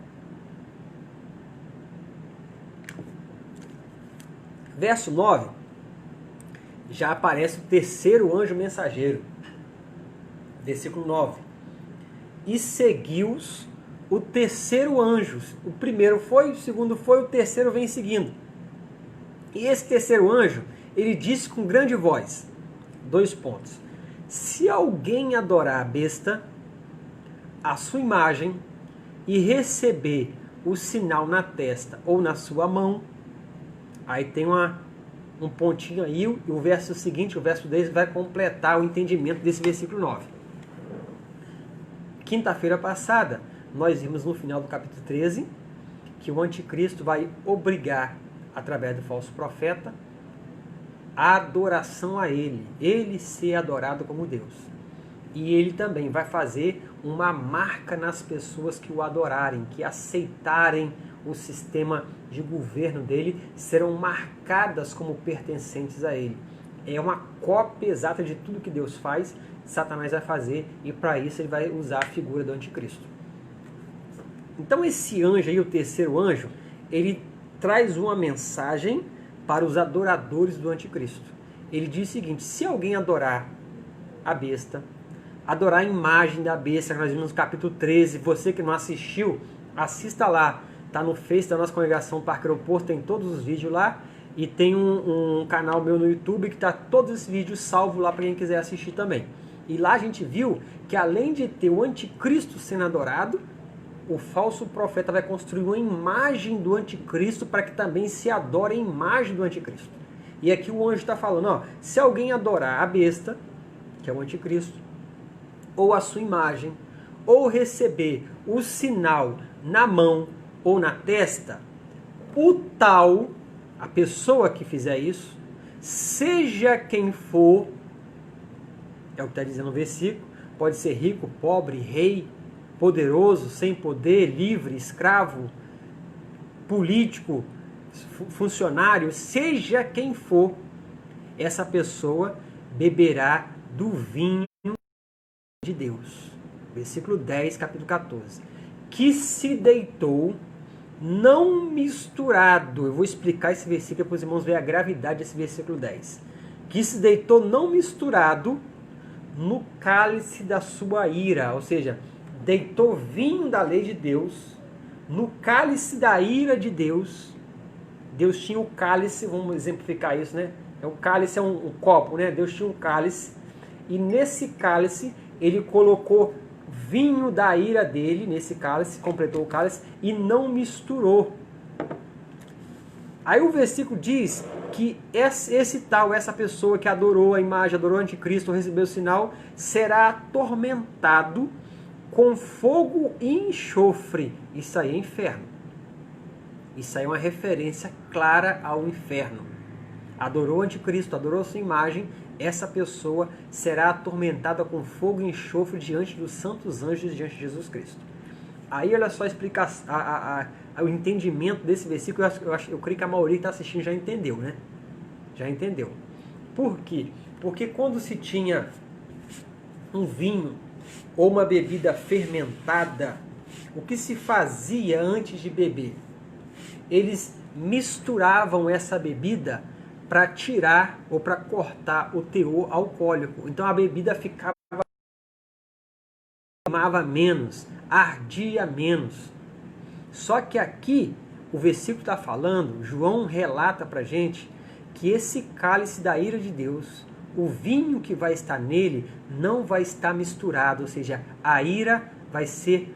Verso 9, já aparece o terceiro anjo mensageiro. Versículo 9. E seguiu-os o terceiro anjo. O primeiro foi, o segundo foi, o terceiro vem seguindo. E esse terceiro anjo, ele disse com grande voz, 2 pontos. Se alguém adorar a besta, a sua imagem, e receber o sinal na testa ou na sua mão, aí tem um pontinho aí, e o verso seguinte, o verso 10, vai completar o entendimento desse versículo 9. Quinta-feira passada, nós vimos no final do capítulo 13, que o anticristo vai obrigar, através do falso profeta, a adoração a ele ser adorado como Deus. E ele também vai fazer uma marca nas pessoas que o adorarem, que aceitarem o sistema de governo dele, serão marcadas como pertencentes a ele. É uma cópia exata de tudo que Deus faz, Satanás vai fazer, e para isso ele vai usar a figura do anticristo. Então esse anjo aí, o terceiro anjo, ele traz uma mensagem para os adoradores do anticristo. Ele diz o seguinte: se alguém adorar a besta, adorar a imagem da besta, que nós vimos no capítulo 13, você que não assistiu, assista lá, está no Face da nossa congregação Parque Aeroporto, tem todos os vídeos lá, e tem um canal meu no YouTube que está todos esses vídeos salvos lá para quem quiser assistir também. E lá a gente viu que além de ter o anticristo sendo adorado, o falso profeta vai construir uma imagem do anticristo para que também se adore a imagem do anticristo. E aqui o anjo está falando, ó, se alguém adorar a besta, que é o anticristo, ou a sua imagem, ou receber o sinal na mão ou na testa, o tal, a pessoa que fizer isso, seja quem for, é o que está dizendo no versículo, pode ser rico, pobre, rei, poderoso, sem poder, livre, escravo, político, funcionário, seja quem for, essa pessoa beberá do vinho de Deus. Versículo 10, capítulo 14. Que se deitou não misturado. Eu vou explicar esse versículo para os irmãos verem a gravidade desse versículo 10. Que se deitou não misturado no cálice da sua ira, ou seja, deitou vinho da lei de Deus no cálice da ira de Deus. Deus tinha o cálice, vamos exemplificar isso, né? O cálice é um copo, né? Deus tinha um cálice, e nesse cálice ele colocou vinho da ira dele, nesse cálice, completou o cálice, e não misturou. Aí o versículo diz que essa pessoa que adorou a imagem, adorou o anticristo, recebeu o sinal, será atormentado com fogo e enxofre. Isso aí é inferno. Isso aí é uma referência clara ao inferno. Adorou o anticristo, adorou a sua imagem, essa pessoa será atormentada com fogo e enxofre diante dos santos anjos, diante de Jesus Cristo. Aí olha só o entendimento desse versículo. Eu creio que a maioria que está assistindo já entendeu, né? Já entendeu. Por quê? Porque quando se tinha um vinho ou uma bebida fermentada, o que se fazia antes de beber? Eles misturavam essa bebida para tirar ou para cortar o teor alcoólico. Então a bebida queimava menos, ardia menos. Só que aqui o versículo está falando, João relata para a gente que esse cálice da ira de Deus, o vinho que vai estar nele, não vai estar misturado, ou seja, a ira vai ser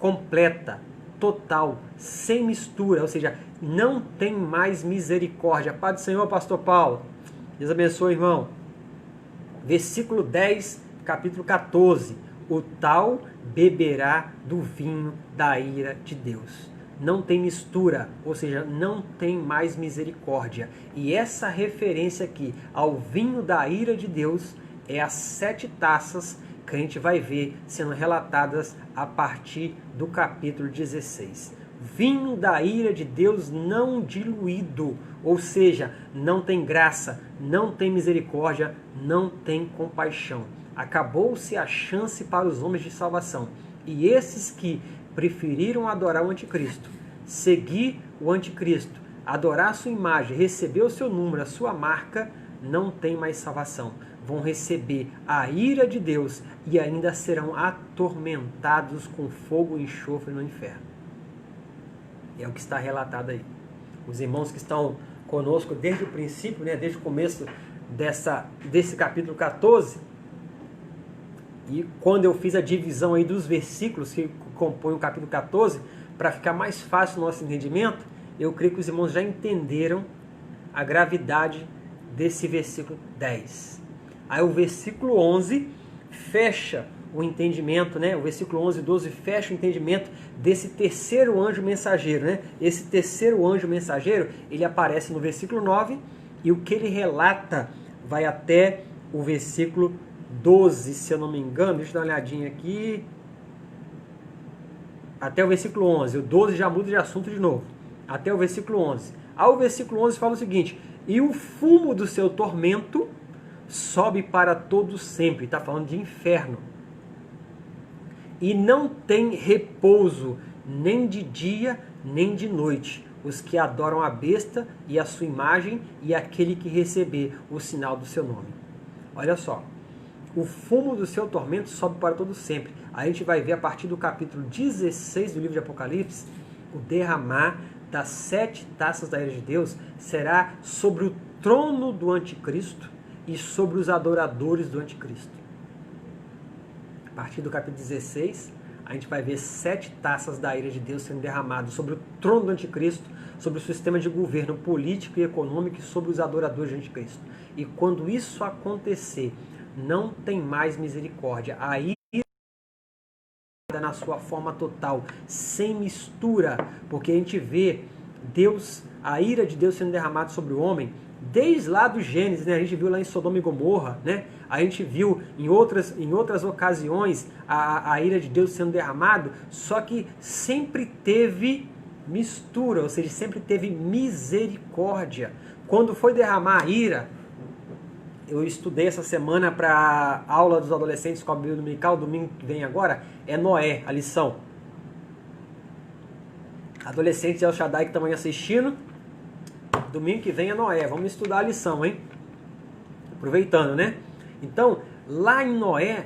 completa, total, sem mistura, ou seja, não tem mais misericórdia. Pai do Senhor, pastor Paulo, Deus abençoe, irmão. Versículo 10, capítulo 14. O tal beberá do vinho da ira de Deus. Não tem mistura, ou seja, não tem mais misericórdia. E essa referência aqui ao vinho da ira de Deus é as 7 taças que a gente vai ver sendo relatadas a partir do capítulo 16. Vinho da ira de Deus não diluído, ou seja, não tem graça, não tem misericórdia, não tem compaixão. Acabou-se a chance para os homens de salvação. E esses que preferiram adorar o anticristo, seguir o anticristo, adorar a sua imagem, receber o seu número, a sua marca, não tem mais salvação. Vão receber a ira de Deus e ainda serão atormentados com fogo e enxofre no inferno. É o que está relatado aí. Os irmãos que estão conosco desde o princípio, né, desde o começo desse capítulo 14, e quando eu fiz a divisão aí dos versículos que compõem o capítulo 14, para ficar mais fácil o nosso entendimento, eu creio que os irmãos já entenderam a gravidade desse versículo 10. Aí o versículo 11 fecha o entendimento, né? O versículo 11 e 12 fecha o entendimento desse terceiro anjo mensageiro, né? Esse terceiro anjo mensageiro, ele aparece no versículo 9 e o que ele relata vai até o versículo 12, se eu não me engano. Deixa eu dar uma olhadinha aqui. Até o versículo 11. O 12 já muda de assunto de novo. Até o versículo 11. Ao versículo 11 fala o seguinte: e o fumo do seu tormento sobe para todo sempre. Está falando de inferno. E não tem repouso, nem de dia, nem de noite, os que adoram a besta e a sua imagem e aquele que receber o sinal do seu nome. Olha só. O fumo do seu tormento sobe para todo sempre. A gente vai ver a partir do capítulo 16 do livro de Apocalipse, o derramar das 7 taças da ira de Deus será sobre o trono do anticristo e sobre os adoradores do anticristo. A partir do capítulo 16, a gente vai ver 7 taças da ira de Deus sendo derramadas sobre o trono do anticristo, sobre o sistema de governo político e econômico e sobre os adoradores do anticristo. E quando isso acontecer, não tem mais misericórdia. A ira na sua forma total, sem mistura, porque a gente vê Deus, a ira de Deus sendo derramada sobre o homem, desde lá do Gênesis, né? A gente viu lá em Sodoma e Gomorra, né? A gente viu em outras ocasiões a ira de Deus sendo derramado, só que sempre teve mistura, ou seja, sempre teve misericórdia. Quando foi derramar a ira, eu estudei essa semana para a aula dos adolescentes com a Bíblia Dominical, domingo que vem agora, é Noé, a lição. Adolescentes de El Shaddai que estão aí assistindo, domingo que vem é Noé, vamos estudar a lição, hein? Aproveitando, né? Então, lá em Noé,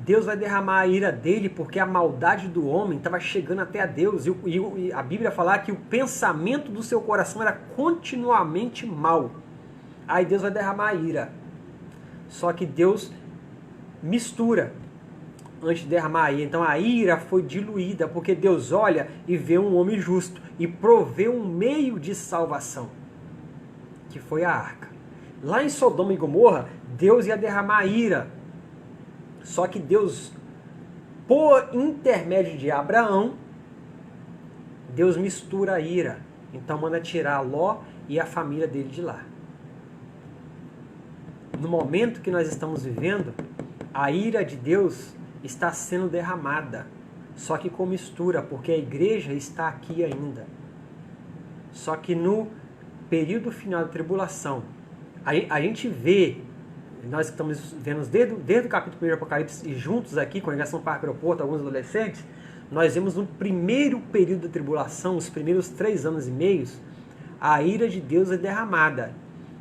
Deus vai derramar a ira dele porque a maldade do homem estava chegando até a Deus. E a Bíblia fala que o pensamento do seu coração era continuamente mau. Aí Deus vai derramar a ira. Só que Deus mistura antes de derramar a ira. Então a ira foi diluída, porque Deus olha e vê um homem justo e provê um meio de salvação, que foi a arca. Lá em Sodoma e Gomorra, Deus ia derramar a ira. Só que Deus, por intermédio de Abraão, Deus mistura a ira. Então manda tirar Ló e a família dele de lá. No momento que nós estamos vivendo, a ira de Deus está sendo derramada, só que com mistura, porque a igreja está aqui ainda. Só que no período final da tribulação, a gente vê, nós que estamos vendo desde o capítulo 1 de Apocalipse e juntos aqui, Congregação Parque Aeroporto, alguns adolescentes, nós vemos no primeiro período da tribulação, os primeiros 3 anos e meio, a ira de Deus é derramada,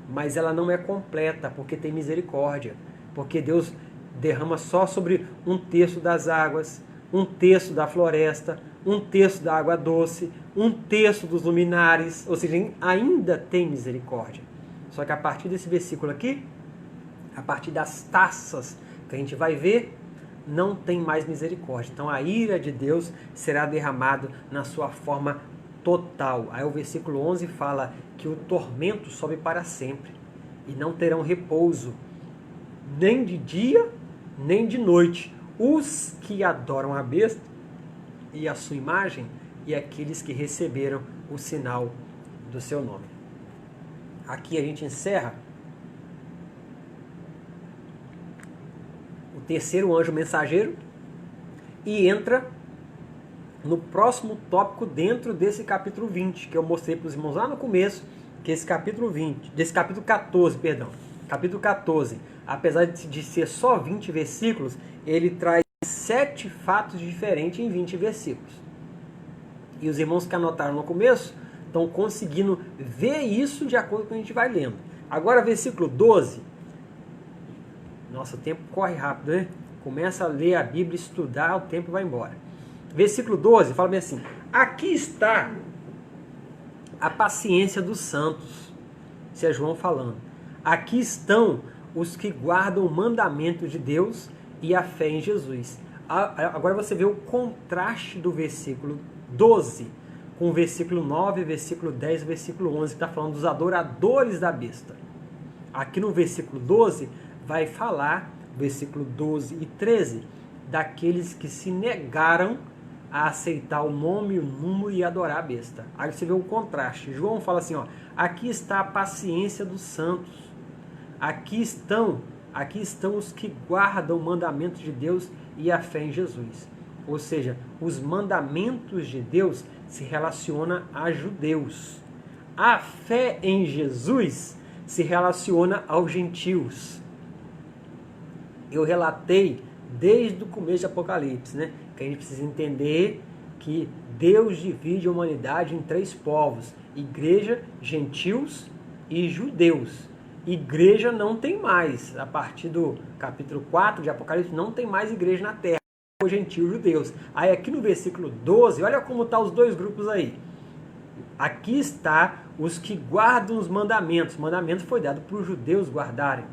mas ela não é completa, porque tem misericórdia, porque Deus derrama só sobre 1/3 das águas, 1/3 da floresta, 1/3 da água doce, 1/3 dos luminares, ou seja, ainda tem misericórdia. Só que a partir desse versículo aqui, a partir das taças que a gente vai ver, não tem mais misericórdia. Então a ira de Deus será derramado na sua forma total. Aí o versículo 11 fala que o tormento sobe para sempre e não terão repouso, nem de dia, nem de noite, os que adoram a besta e a sua imagem e aqueles que receberam o sinal do seu nome. Aqui a gente encerra o terceiro anjo mensageiro e entra no próximo tópico dentro desse capítulo 20, que eu mostrei para os irmãos lá no começo, que esse capítulo 20, desse capítulo 14, perdão, capítulo 14, apesar de ser só 20 versículos, ele traz 7 fatos diferentes em 20 versículos. E os irmãos que anotaram no começo estão conseguindo ver isso de acordo com o que a gente vai lendo. Agora, versículo 12. Nossa, o tempo corre rápido, né? Começa a ler a Bíblia, estudar, o tempo vai embora. Versículo 12 fala bem assim: aqui está a paciência dos santos. Isso é João falando. Aqui estão os que guardam o mandamento de Deus e a fé em Jesus. Agora você vê o contraste do versículo 12 com o versículo 9, versículo 10 e versículo 11, que está falando dos adoradores da besta. Aqui no versículo 12 vai falar, versículo 12 e 13, daqueles que se negaram a aceitar o nome, o número e adorar a besta. Aí você vê o contraste. João fala assim, ó, aqui está a paciência dos santos. Aqui estão os que guardam o mandamento de Deus e a fé em Jesus. Ou seja, os mandamentos de Deus se relacionam a judeus. A fé em Jesus se relaciona aos gentios. Eu relatei desde o começo de Apocalipse, né? Que a gente precisa entender que Deus divide a humanidade em 3 povos: igreja, gentios e judeus. Igreja não tem mais, a partir do capítulo 4 de Apocalipse, não tem mais igreja na terra, os gentios e judeus. Aí aqui no versículo 12, olha como estão os 2 grupos aí. Aqui está os que guardam os mandamentos. O mandamento foi dado para os judeus guardarem.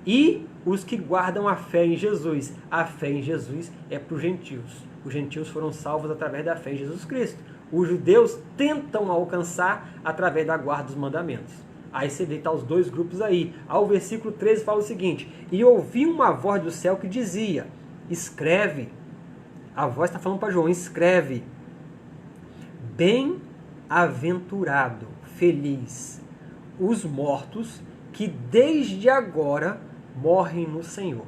E os que guardam a fé em Jesus. A fé em Jesus é para os gentios. Os gentios foram salvos através da fé em Jesus Cristo. Os judeus tentam alcançar através da guarda dos mandamentos. Aí você vê que tá os 2 grupos aí. Ao versículo 13 fala o seguinte: e ouvi uma voz do céu que dizia, escreve. A voz está falando para João, escreve. Bem-aventurado, feliz, os mortos que desde agora morrem no Senhor.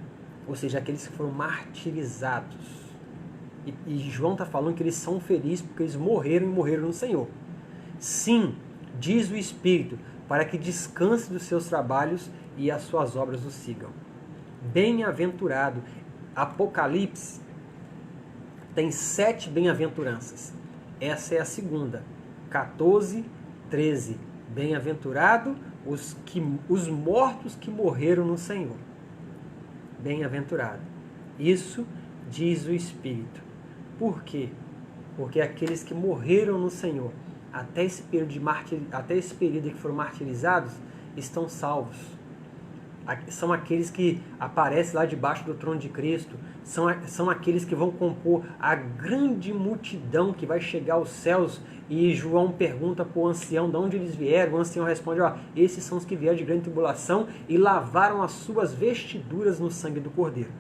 Ou seja, aqueles que foram martirizados. E João está falando que eles são felizes porque eles morreram e morreram no Senhor. Sim, diz o Espírito, para que descanse dos seus trabalhos e as suas obras o sigam. Bem-aventurado. Apocalipse tem 7 bem-aventuranças. Essa é a segunda. 14, 13. Bem-aventurado os mortos que morreram no Senhor. Bem-aventurado. Isso diz o Espírito. Por quê? Porque aqueles que morreram no Senhor, até esse período em que foram martirizados, estão salvos. São aqueles que aparecem lá debaixo do trono de Cristo, são aqueles que vão compor a grande multidão que vai chegar aos céus. E João pergunta para o ancião de onde eles vieram. O ancião responde, ó, esses são os que vieram de grande tribulação e lavaram as suas vestiduras no sangue do Cordeiro.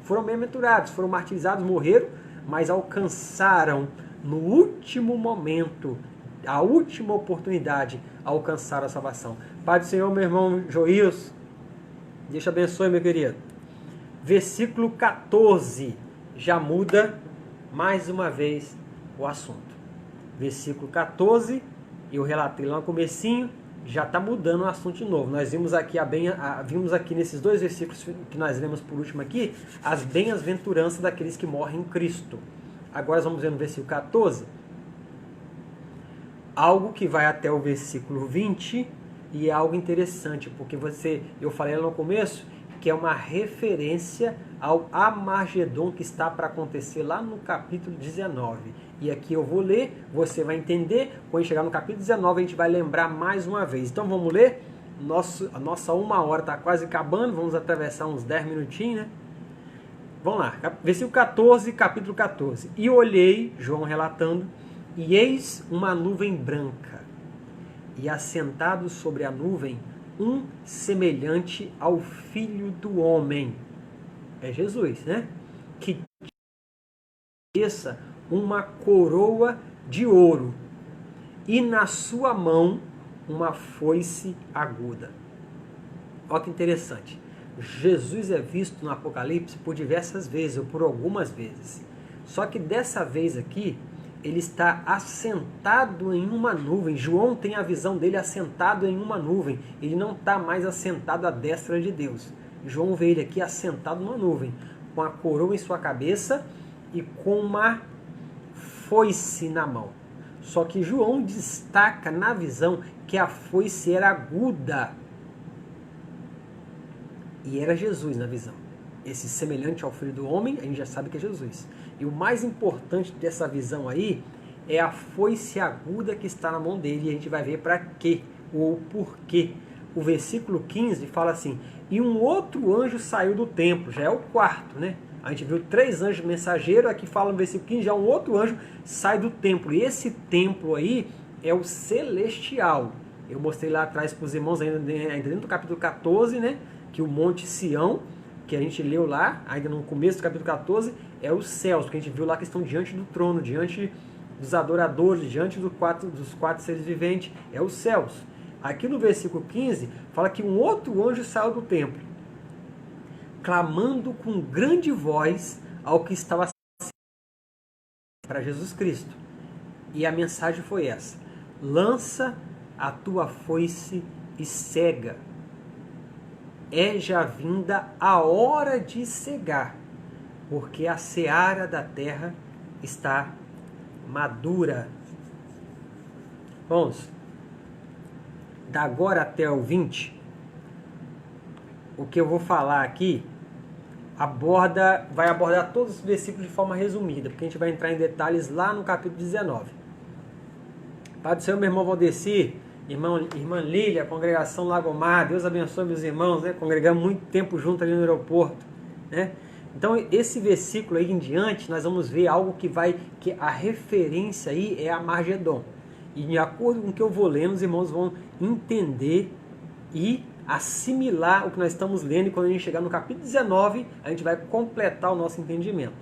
Foram bem-aventurados, foram martirizados, morreram, mas alcançaram no último momento, a última oportunidade, alcançaram a salvação. Pai do Senhor, meu irmão Joils, Deus te abençoe, meu querido. Versículo 14 já muda mais uma vez o assunto. Versículo 14, eu relatei lá no comecinho, já está mudando o assunto de novo. Nós vimos aqui, vimos aqui nesses 2 versículos que nós lemos por último aqui, as bem-aventuranças daqueles que morrem em Cristo. Agora nós vamos ver no versículo 14, algo que vai até o versículo 20, e é algo interessante, porque eu falei lá no começo, que é uma referência ao Armagedon que está para acontecer lá no capítulo 19. E aqui eu vou ler, você vai entender. Quando chegar no capítulo 19, a gente vai lembrar mais uma vez. Então vamos ler? A nossa 1 hora está quase acabando, vamos atravessar uns 10 minutinhos, né? Vamos lá, versículo 14, capítulo 14. E olhei, João relatando, e eis uma nuvem branca, e assentado sobre a nuvem, um semelhante ao Filho do Homem. É Jesus, né? Que cabeça uma coroa de ouro, e na sua mão uma foice aguda. Olha que interessante. Jesus é visto no Apocalipse por diversas vezes, ou por algumas vezes. Só que dessa vez aqui, ele está assentado em uma nuvem. João tem a visão dele assentado em uma nuvem. Ele não está mais assentado à destra de Deus. João vê ele aqui assentado numa nuvem, com a coroa em sua cabeça e com uma foice na mão. Só que João destaca na visão que a foice era aguda. E era Jesus na visão. Esse semelhante ao Filho do Homem, a gente já sabe que é Jesus. E o mais importante dessa visão aí é a foice aguda que está na mão dele. E a gente vai ver para quê ou por quê. O versículo 15 fala assim: e um outro anjo saiu do templo. Já é o quarto, né? A gente viu 3 anjos mensageiros. Aqui fala no versículo 15, já um outro anjo sai do templo. E esse templo aí é o celestial. Eu mostrei lá atrás para os irmãos, ainda dentro do capítulo 14, né? Que o Monte Sião, que a gente leu lá, ainda no começo do capítulo 14, é os céus, que a gente viu lá que estão diante do trono, diante dos adoradores, diante dos quatro seres viventes, é os céus. Aqui no versículo 15, fala que um outro anjo saiu do templo, clamando com grande voz ao que estava para Jesus Cristo. E a mensagem foi essa: lança a tua foice e cega. É já vinda a hora de cegar, porque a seara da terra está madura. Bom, da agora até o 20, o que eu vou falar aqui vai abordar todos os versículos de forma resumida, porque a gente vai entrar em detalhes lá no capítulo 19. Pai do Senhor, meu irmão Valdeci, irmã Lília, congregação Lagomar, Deus abençoe meus irmãos, né? Congregamos muito tempo junto ali no aeroporto, né? Então esse versículo aí em diante, nós vamos ver algo que a referência aí é Armagedon. E de acordo com o que eu vou lendo, os irmãos vão entender e assimilar o que nós estamos lendo, e quando a gente chegar no capítulo 19, a gente vai completar o nosso entendimento.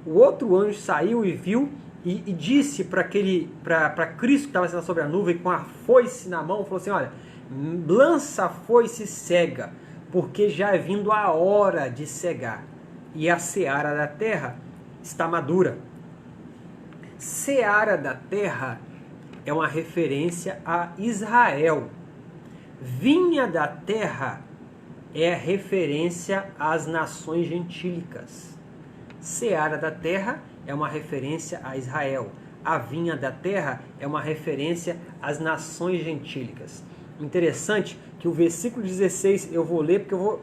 O outro anjo saiu e viu, e disse para Cristo que estava sentado sobre a nuvem com a foice na mão, falou assim: olha, lança a foice e cega, porque já é vindo a hora de cegar, e a seara da terra está madura. Seara da terra é uma referência a Israel. Vinha da terra é referência às nações gentílicas. Seara da terra é uma referência a Israel. A vinha da terra é uma referência às nações gentílicas. Interessante que o versículo 16 eu vou ler porque eu vou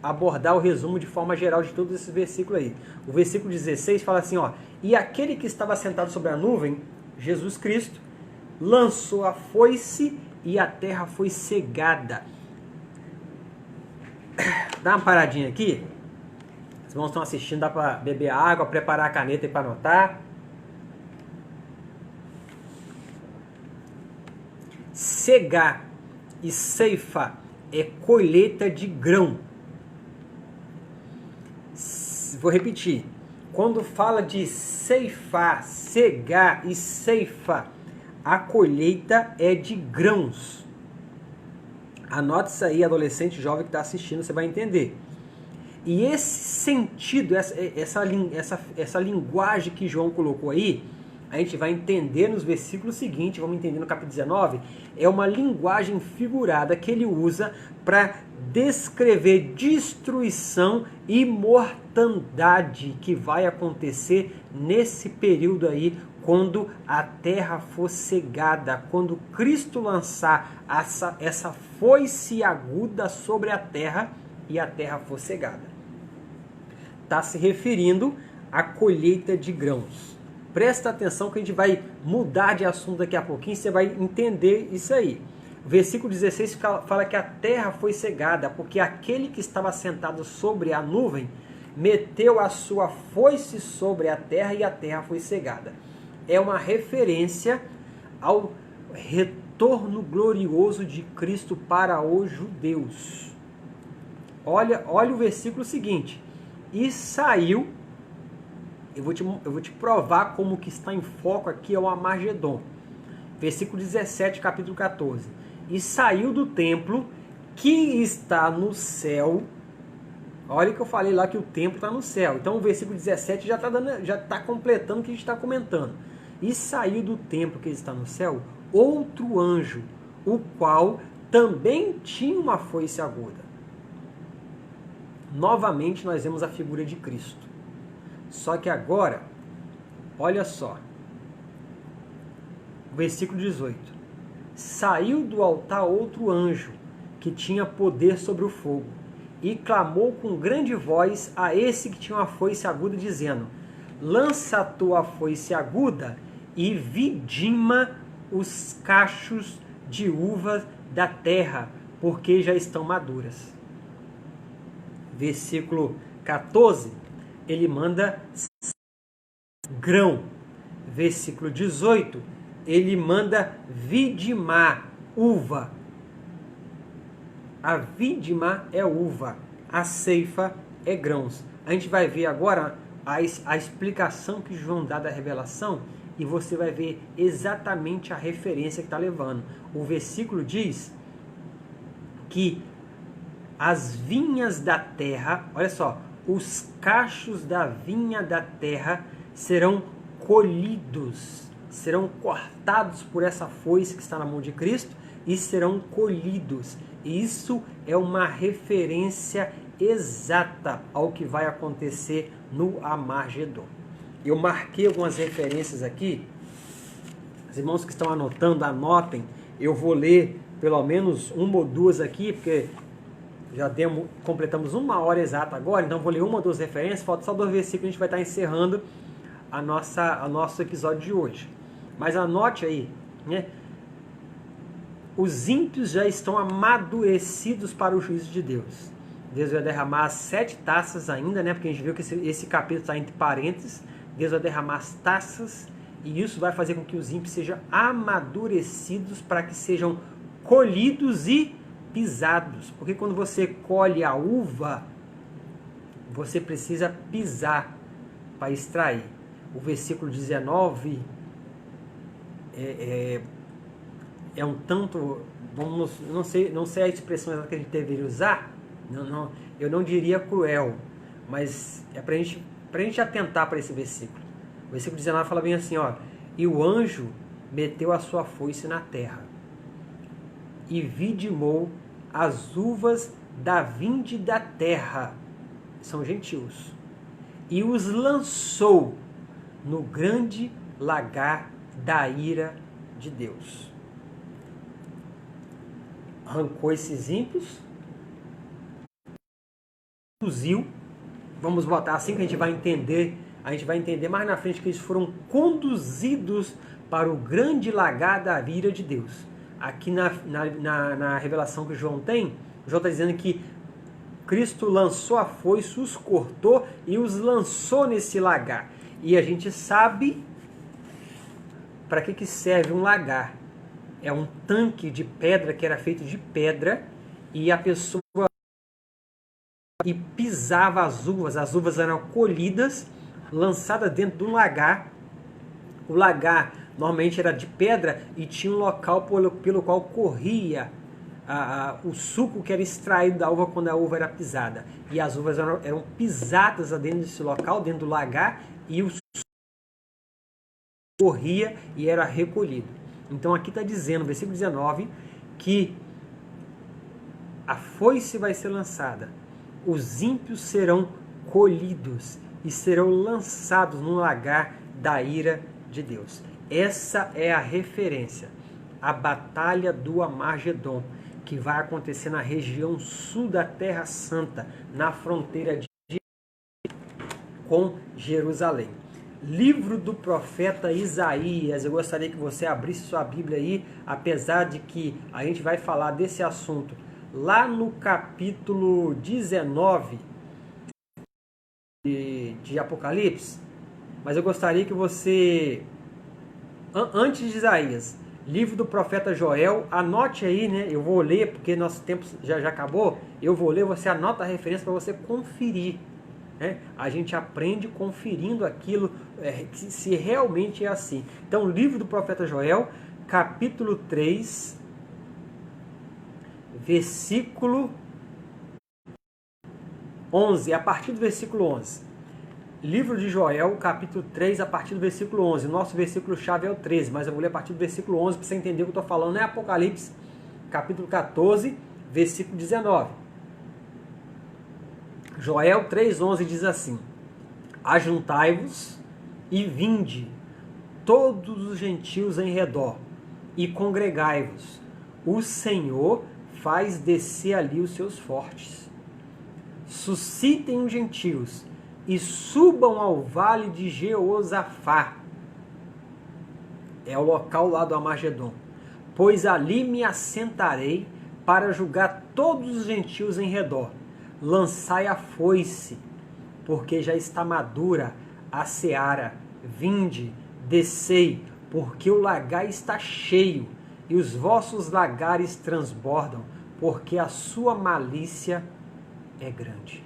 abordar o resumo de forma geral de todos esses versículos aí. O versículo 16 fala assim, ó: e aquele que estava sentado sobre a nuvem, Jesus Cristo, lançou a foice e a terra foi cegada. Dá uma paradinha aqui. Os irmãos estão assistindo, dá para beber água, preparar a caneta para anotar. Cegar e ceifa é colheita de grão. Vou repetir. Quando fala de ceifar, cegar e ceifa, a colheita é de grãos. Anote isso aí, adolescente jovem que está assistindo, você vai entender. E esse sentido, essa linguagem que João colocou aí, a gente vai entender nos versículos seguintes, vamos entender no capítulo 19, é uma linguagem figurada que ele usa para descrever destruição e mortandade que vai acontecer nesse período aí, quando a terra for cegada, quando Cristo lançar essa foice aguda sobre a terra e a terra for cegada. Está se referindo à colheita de grãos. Presta atenção que a gente vai mudar de assunto daqui a pouquinho, você vai entender isso aí. O versículo 16 fala que a terra foi cegada, porque aquele que estava sentado sobre a nuvem meteu a sua foice sobre a terra e a terra foi cegada. É uma referência ao retorno glorioso de Cristo para os judeus. Olha o versículo seguinte. E saiu, eu vou te provar como que está em foco aqui é o Armagedon. Versículo 17, capítulo 14. E saiu do templo que está no céu. Olha que eu falei lá que o templo está no céu. Então o versículo 17 já está completando o que a gente está comentando. E saiu do templo que está no céu outro anjo, o qual também tinha uma foice aguda. Novamente nós vemos a figura de Cristo. Só que agora, olha só. Versículo 18. Saiu do altar outro anjo, que tinha poder sobre o fogo, e clamou com grande voz a esse que tinha uma foice aguda, dizendo: lança a tua foice aguda e vidima os cachos de uvas da terra, porque já estão maduras. Versículo 14, ele manda grão. Versículo 18, ele manda vidimar uva. A vidima é uva, a ceifa é grãos. A gente vai ver agora a explicação que João dá da revelação e você vai ver exatamente a referência que está levando. O versículo diz que as vinhas da terra, olha só, os cachos da vinha da terra serão colhidos, serão cortados por essa foice que está na mão de Cristo e serão colhidos. Isso é uma referência exata ao que vai acontecer no Armagedon. Eu marquei algumas referências aqui. Os irmãos que estão anotando, anotem. Eu vou ler pelo menos uma ou duas aqui, porque já completamos 1 hora exata agora, então vou ler uma ou duas referências. Falta só 2 versículos, a gente vai estar encerrando o nosso episódio de hoje. Mas anote aí, né? Os ímpios já estão amadurecidos para o juízo de Deus. Deus vai derramar as 7 taças ainda, né? Porque a gente viu que esse capítulo está entre parênteses. Deus vai derramar as taças e isso vai fazer com que os ímpios sejam amadurecidos para que sejam colhidos e pisados. Porque quando você colhe a uva, você precisa pisar para extrair. O versículo 19 é um tanto, não sei a expressão exata que a gente deveria usar, eu não diria cruel, mas é para a gente atentar para esse versículo. O versículo 19 fala bem assim, ó: e o anjo meteu a sua foice na terra e vidimou as uvas da vinde da terra, são gentios, e os lançou no grande lagar da ira de Deus. Arrancou esses ímpios, conduziu, vamos botar assim que a gente vai entender mais na frente que eles foram conduzidos para o grande lagar da ira de Deus. Aqui na revelação que João tem, João está dizendo que Cristo lançou a foice, os cortou e os lançou nesse lagar. E a gente sabe para que serve um lagar. É um tanque de pedra que era feito de pedra e a pessoa pisava as uvas eram colhidas, lançadas dentro do lagar. O lagar normalmente era de pedra e tinha um local pelo qual corria o suco que era extraído da uva quando a uva era pisada. E as uvas eram pisadas dentro desse local, dentro do lagar, e o suco corria e era recolhido. Então aqui está dizendo, versículo 19, que a foice vai ser lançada, os ímpios serão colhidos e serão lançados no lagar da ira de Deus. Essa é a referência, a batalha do Armagedon, que vai acontecer na região sul da Terra Santa, na fronteira com Jerusalém. Livro do profeta Isaías. Eu gostaria que você abrisse sua Bíblia aí, apesar de que a gente vai falar desse assunto lá no capítulo 19, de Apocalipse, mas eu gostaria que você, antes de Isaías, livro do profeta Joel, anote aí, né? Eu vou ler, porque nosso tempo já acabou, eu vou ler, você anota a referência para você conferir. Né? A gente aprende conferindo aquilo, se realmente é assim. Então, livro do profeta Joel, capítulo 3, versículo 11, a partir do versículo 11. Livro de Joel, capítulo 3, a partir do versículo 11. O nosso versículo-chave é o 13, mas eu vou ler a partir do versículo 11 para você entender o que eu estou falando. É Apocalipse, capítulo 14, versículo 19. Joel 3,11 diz assim: Ajuntai-vos e vinde, todos os gentios em redor, e congregai-vos. O Senhor faz descer ali os seus fortes. Suscitem os gentios e subam ao vale de Jeosafá. É o local lá do Armagedon. Pois ali me assentarei para julgar todos os gentios em redor. Lançai a foice, porque já está madura a seara. Vinde, descei, porque o lagar está cheio, e os vossos lagares transbordam, porque a sua malícia é grande.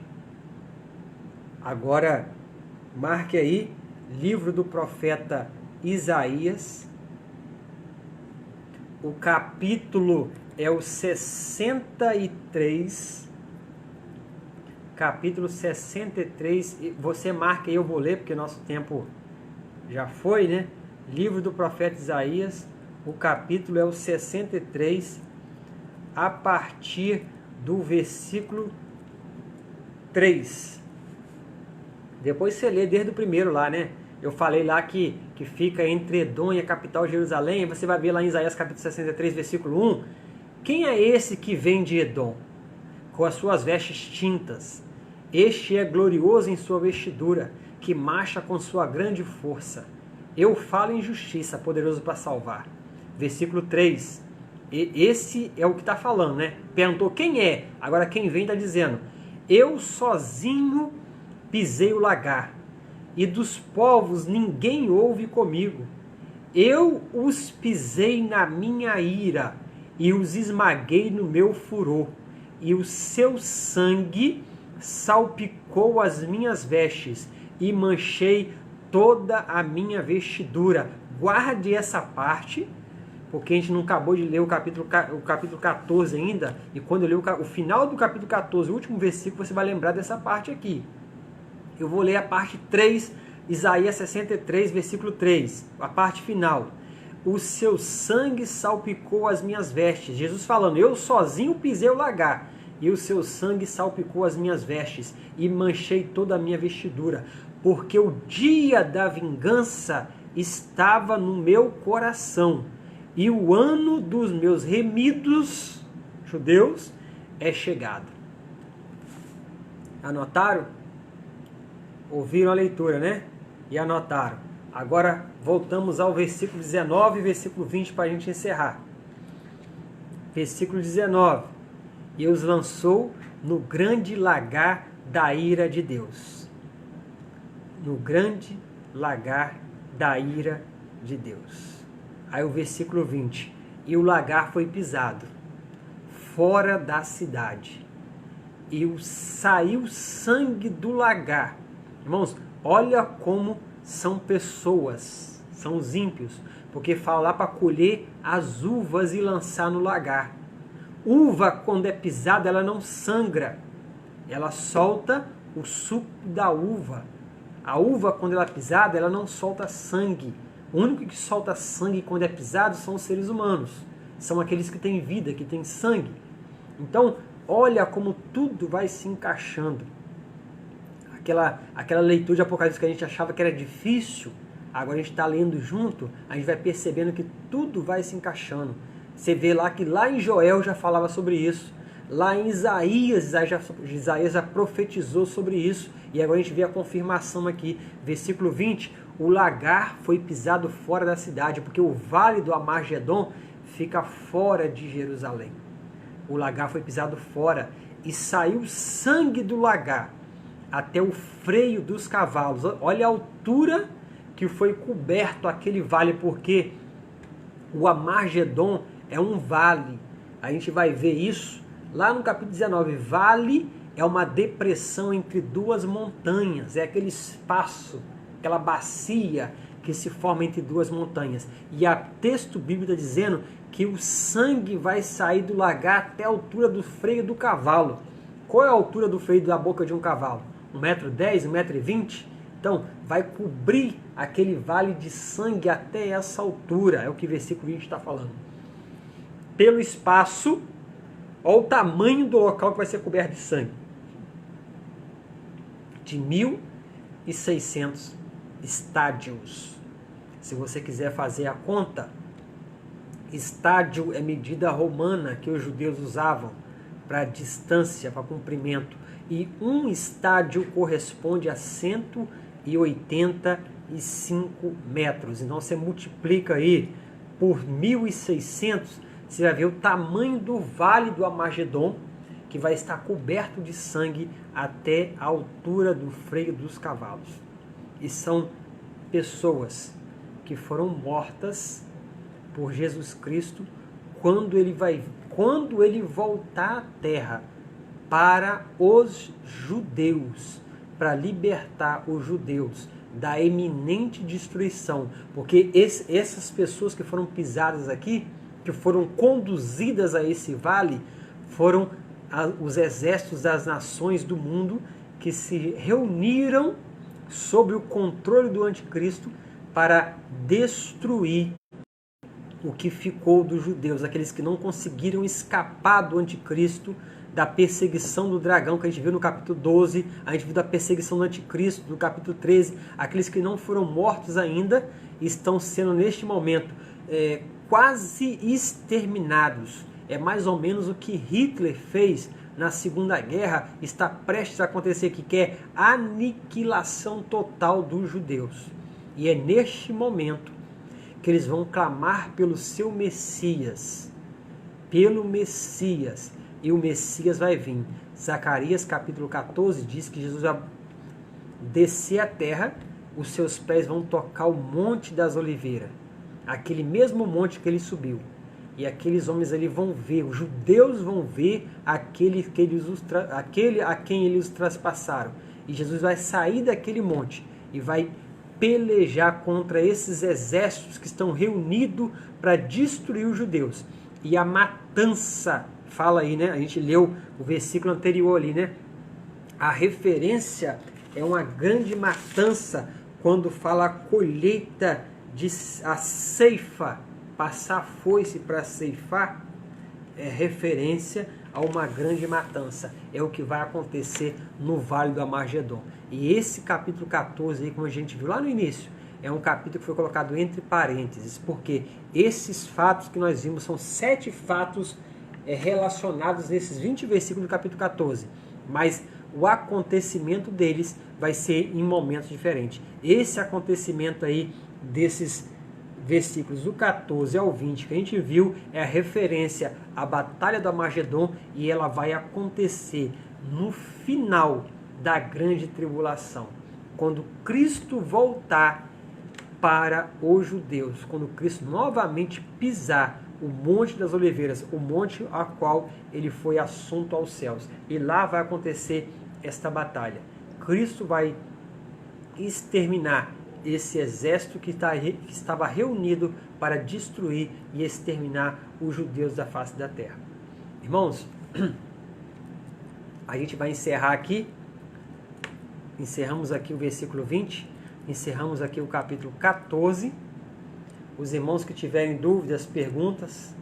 Agora, marque aí, livro do profeta Isaías, o capítulo é o 63, capítulo 63, você marca aí, eu vou ler, porque nosso tempo já foi, né? Livro do profeta Isaías, o capítulo é o 63, a partir do versículo 3. Depois você lê desde o primeiro lá, né? Eu falei lá que fica entre Edom e a capital Jerusalém. Você vai ver lá em Isaías capítulo 63, versículo 1. Quem é esse que vem de Edom, com as suas vestes tintas? Este é glorioso em sua vestidura, que marcha com sua grande força. Eu falo em justiça, poderoso para salvar. Versículo 3. Esse é o que está falando, né? Perguntou quem é. Agora quem vem está dizendo: eu sozinho pisei o lagar, e dos povos ninguém houve comigo. Eu os pisei na minha ira, e os esmaguei no meu furor, e o seu sangue salpicou as minhas vestes, e manchei toda a minha vestidura. Guarde essa parte, porque a gente não acabou de ler o capítulo 14 ainda, e quando eu ler o final do capítulo 14, o último versículo, você vai lembrar dessa parte aqui. Eu vou ler a parte 3, Isaías 63, versículo 3, a parte final. O seu sangue salpicou as minhas vestes. Jesus falando, eu sozinho pisei o lagar, e o seu sangue salpicou as minhas vestes, e manchei toda a minha vestidura, porque o dia da vingança estava no meu coração, e o ano dos meus remidos judeus é chegado. Anotaram? Ouviram a leitura, né? E anotaram. Agora voltamos ao versículo 19 e versículo 20 para a gente encerrar. Versículo 19. E os lançou no grande lagar da ira de Deus. No grande lagar da ira de Deus. Aí o versículo 20. E o lagar foi pisado fora da cidade. E saiu sangue do lagar. Irmãos, olha como são pessoas, são os ímpios, porque fala lá para colher as uvas e lançar no lagar. Uva, quando é pisada, ela não sangra, ela solta o suco da uva. A uva, quando ela é pisada, ela não solta sangue. O único que solta sangue quando é pisado são os seres humanos, são aqueles que têm vida, que têm sangue. Então, olha como tudo vai se encaixando. Aquela leitura de Apocalipse que a gente achava que era difícil, agora a gente está lendo junto, a gente vai percebendo que tudo vai se encaixando. Você vê lá que lá em Joel já falava sobre isso, lá em Isaías já profetizou sobre isso, e agora a gente vê a confirmação aqui, versículo 20, o lagar foi pisado fora da cidade, porque o vale do Armagedon fica fora de Jerusalém. O lagar foi pisado fora, e saiu sangue do lagar. até o freio dos cavalos. Olha a altura que foi coberto aquele vale, porque o Amargedon é um vale. A gente vai ver isso lá no capítulo 19. Vale é uma depressão entre duas montanhas, é aquele espaço, aquela bacia que se forma entre duas montanhas. E a texto bíblico está dizendo que o sangue vai sair do lagar até a altura do freio do cavalo. Qual é a altura do freio da boca de um cavalo? 1,10 m, 1,20 m? Então, vai cobrir aquele vale de sangue até essa altura. É o que o versículo 20 está falando. Pelo espaço, olha o tamanho do local que vai ser coberto de sangue. De 1.600 estádios. Se você quiser fazer a conta, estádio é medida romana que os judeus usavam para distância, para comprimento. E um estádio corresponde a 185 metros. Então você multiplica aí por 1.600, você vai ver o tamanho do vale do Amargedon, que vai estar coberto de sangue até a altura do freio dos cavalos. E são pessoas que foram mortas por Jesus Cristo quando ele voltar à terra para os judeus, para libertar os judeus da eminente destruição, porque essas pessoas que foram pisadas aqui, que foram conduzidas a esse vale, foram os exércitos das nações do mundo que se reuniram sob o controle do anticristo para destruir o que ficou dos judeus, aqueles que não conseguiram escapar do anticristo, da perseguição do dragão que a gente viu no capítulo 12, a gente viu da perseguição do anticristo no capítulo 13, aqueles que não foram mortos ainda estão sendo neste momento quase exterminados. É mais ou menos o que Hitler fez na Segunda Guerra, está prestes a acontecer aqui, que é a aniquilação total dos judeus. E é neste momento que eles vão clamar pelo seu Messias, pelo Messias, e o Messias vai vir. Zacarias capítulo 14 diz que Jesus vai descer à terra, os seus pés vão tocar o Monte das Oliveiras, aquele mesmo monte que ele subiu. E aqueles homens ali vão ver, os judeus vão ver aquele a quem eles traspassaram. E Jesus vai sair daquele monte e vai pelejar contra esses exércitos que estão reunidos para destruir os judeus. E a matança, fala aí, né? A gente leu o versículo anterior ali, né? A referência é uma grande matança quando fala a colheita, a ceifa, passar foice para ceifar, é referência a uma grande matança. É o que vai acontecer no Vale do Amargedon. E esse capítulo 14, aí, como a gente viu lá no início, é um capítulo que foi colocado entre parênteses, porque esses fatos que nós vimos são 7 fatos relacionados nesses 20 versículos do capítulo 14. Mas o acontecimento deles vai ser em momentos diferentes. Esse acontecimento aí, desses versículos do 14 ao 20 que a gente viu, é a referência à Batalha do Amargedon, e ela vai acontecer no final da grande tribulação, quando Cristo voltar para os judeus, quando Cristo novamente pisar o Monte das Oliveiras, o monte a qual ele foi assunto aos céus. E lá vai acontecer esta batalha. Cristo vai exterminar esse exército que estava reunido para destruir e exterminar os judeus da face da terra. Irmãos, a gente vai encerrar aqui. Encerramos aqui o versículo 20. Encerramos aqui o capítulo 14. Os irmãos que tiverem dúvidas, perguntas,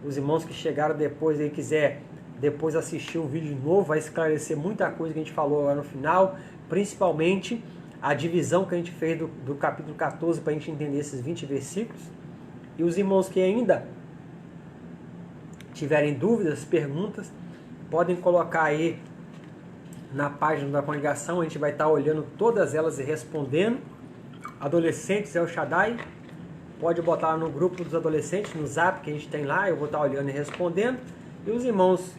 os irmãos que chegaram depois e quiser depois assistir o vídeo de novo, vai esclarecer muita coisa que a gente falou lá no final, principalmente a divisão que a gente fez do capítulo 14 para a gente entender esses 20 versículos. E os irmãos que ainda tiverem dúvidas, perguntas, podem colocar aí na página da congregação, a gente vai estar olhando todas elas e respondendo. Adolescentes El Shaddai, pode botar lá no grupo dos adolescentes, no zap que a gente tem lá, eu vou estar olhando e respondendo. E os irmãos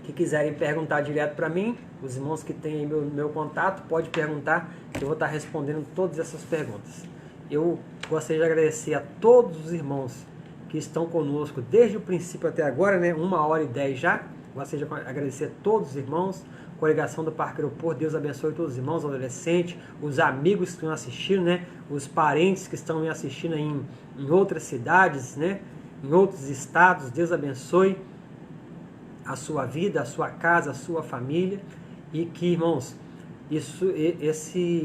que quiserem perguntar direto para mim, os irmãos que têm aí meu contato, pode perguntar, que eu vou estar respondendo todas essas perguntas. Eu gostaria de agradecer a todos os irmãos que estão conosco desde o princípio até agora, né? 1h10 já. Gostaria de agradecer a todos os irmãos, congregação do Parque Aeroporto, Deus abençoe todos os irmãos, adolescentes, os amigos que estão assistindo, né? Os parentes que estão me assistindo em outras cidades, né? Em outros estados, Deus abençoe a sua vida, a sua casa, a sua família, e que, irmãos,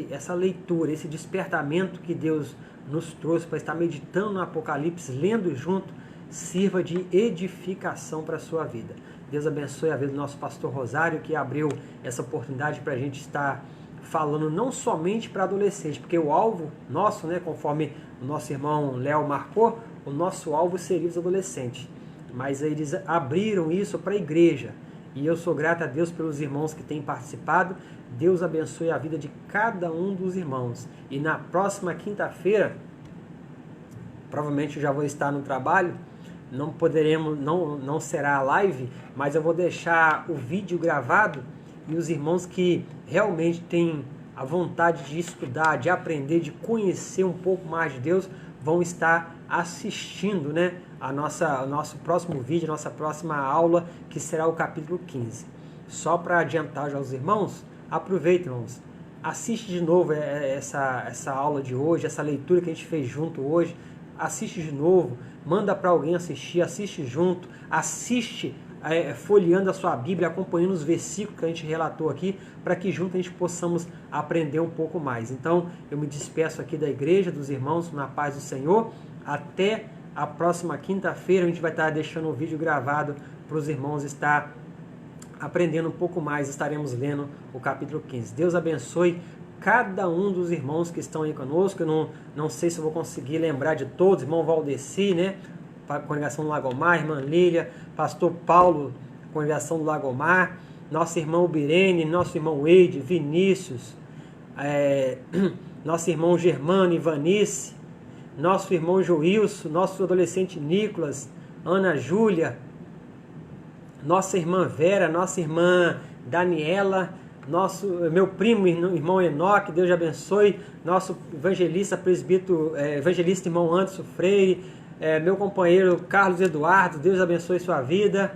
essa leitura, esse despertamento que Deus nos trouxe para estar meditando no Apocalipse, lendo junto, sirva de edificação para a sua vida. Deus abençoe a vida do nosso pastor Rosário, que abriu essa oportunidade para a gente estar falando não somente para adolescentes, porque o alvo nosso, né, conforme o nosso irmão Léo marcou, o nosso alvo seria os adolescentes. Mas eles abriram isso para a igreja. E eu sou grato a Deus pelos irmãos que têm participado. Deus abençoe a vida de cada um dos irmãos. E na próxima quinta-feira, provavelmente eu já vou estar no trabalho, não será a live, mas eu vou deixar o vídeo gravado, e os irmãos que realmente têm a vontade de estudar, de aprender, de conhecer um pouco mais de Deus, vão estar assistindo, né, o nosso próximo vídeo, a nossa próxima aula, que será o capítulo 15. Só para adiantar já os irmãos, aproveitem, irmãos, assiste de novo essa aula de hoje, essa leitura que a gente fez junto hoje, assiste de novo, manda para alguém assistir, assiste junto, assiste folheando a sua Bíblia, acompanhando os versículos que a gente relatou aqui, para que junto a gente possamos aprender um pouco mais. Então, eu me despeço aqui da igreja, dos irmãos, na paz do Senhor. Até a próxima quinta-feira, a gente vai estar deixando o vídeo gravado para os irmãos estar aprendendo um pouco mais. Estaremos lendo o capítulo 15. Deus abençoe cada um dos irmãos que estão aí conosco. Eu não sei se eu vou conseguir lembrar de todos. Irmão Valdeci, né? Congregação do Lagomar, irmã Lília, pastor Paulo, congregação do Lagomar, nosso irmão Birene, nosso irmão Eide, Vinícius, nosso irmão Germano, Ivanice, nosso irmão Joilson, nosso adolescente Nicolas, Ana Júlia, nossa irmã Vera, nossa irmã Daniela, meu primo, irmão Enoque, Deus abençoe, nosso evangelista, presbítero, evangelista irmão Anderson Freire, meu companheiro Carlos Eduardo, Deus abençoe sua vida,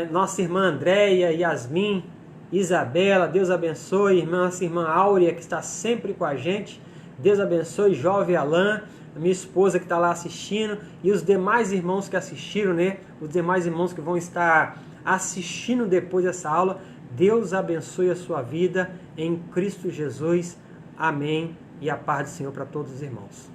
nossa irmã Andréia, Yasmin, Isabela, Deus abençoe, nossa irmã Áurea, que está sempre com a gente, Deus abençoe, Jovem Alain, minha esposa que está lá assistindo, e os demais irmãos que assistiram, né? Os demais irmãos que vão estar assistindo depois dessa aula. Deus abençoe a sua vida em Cristo Jesus. Amém. E a paz do Senhor para todos os irmãos.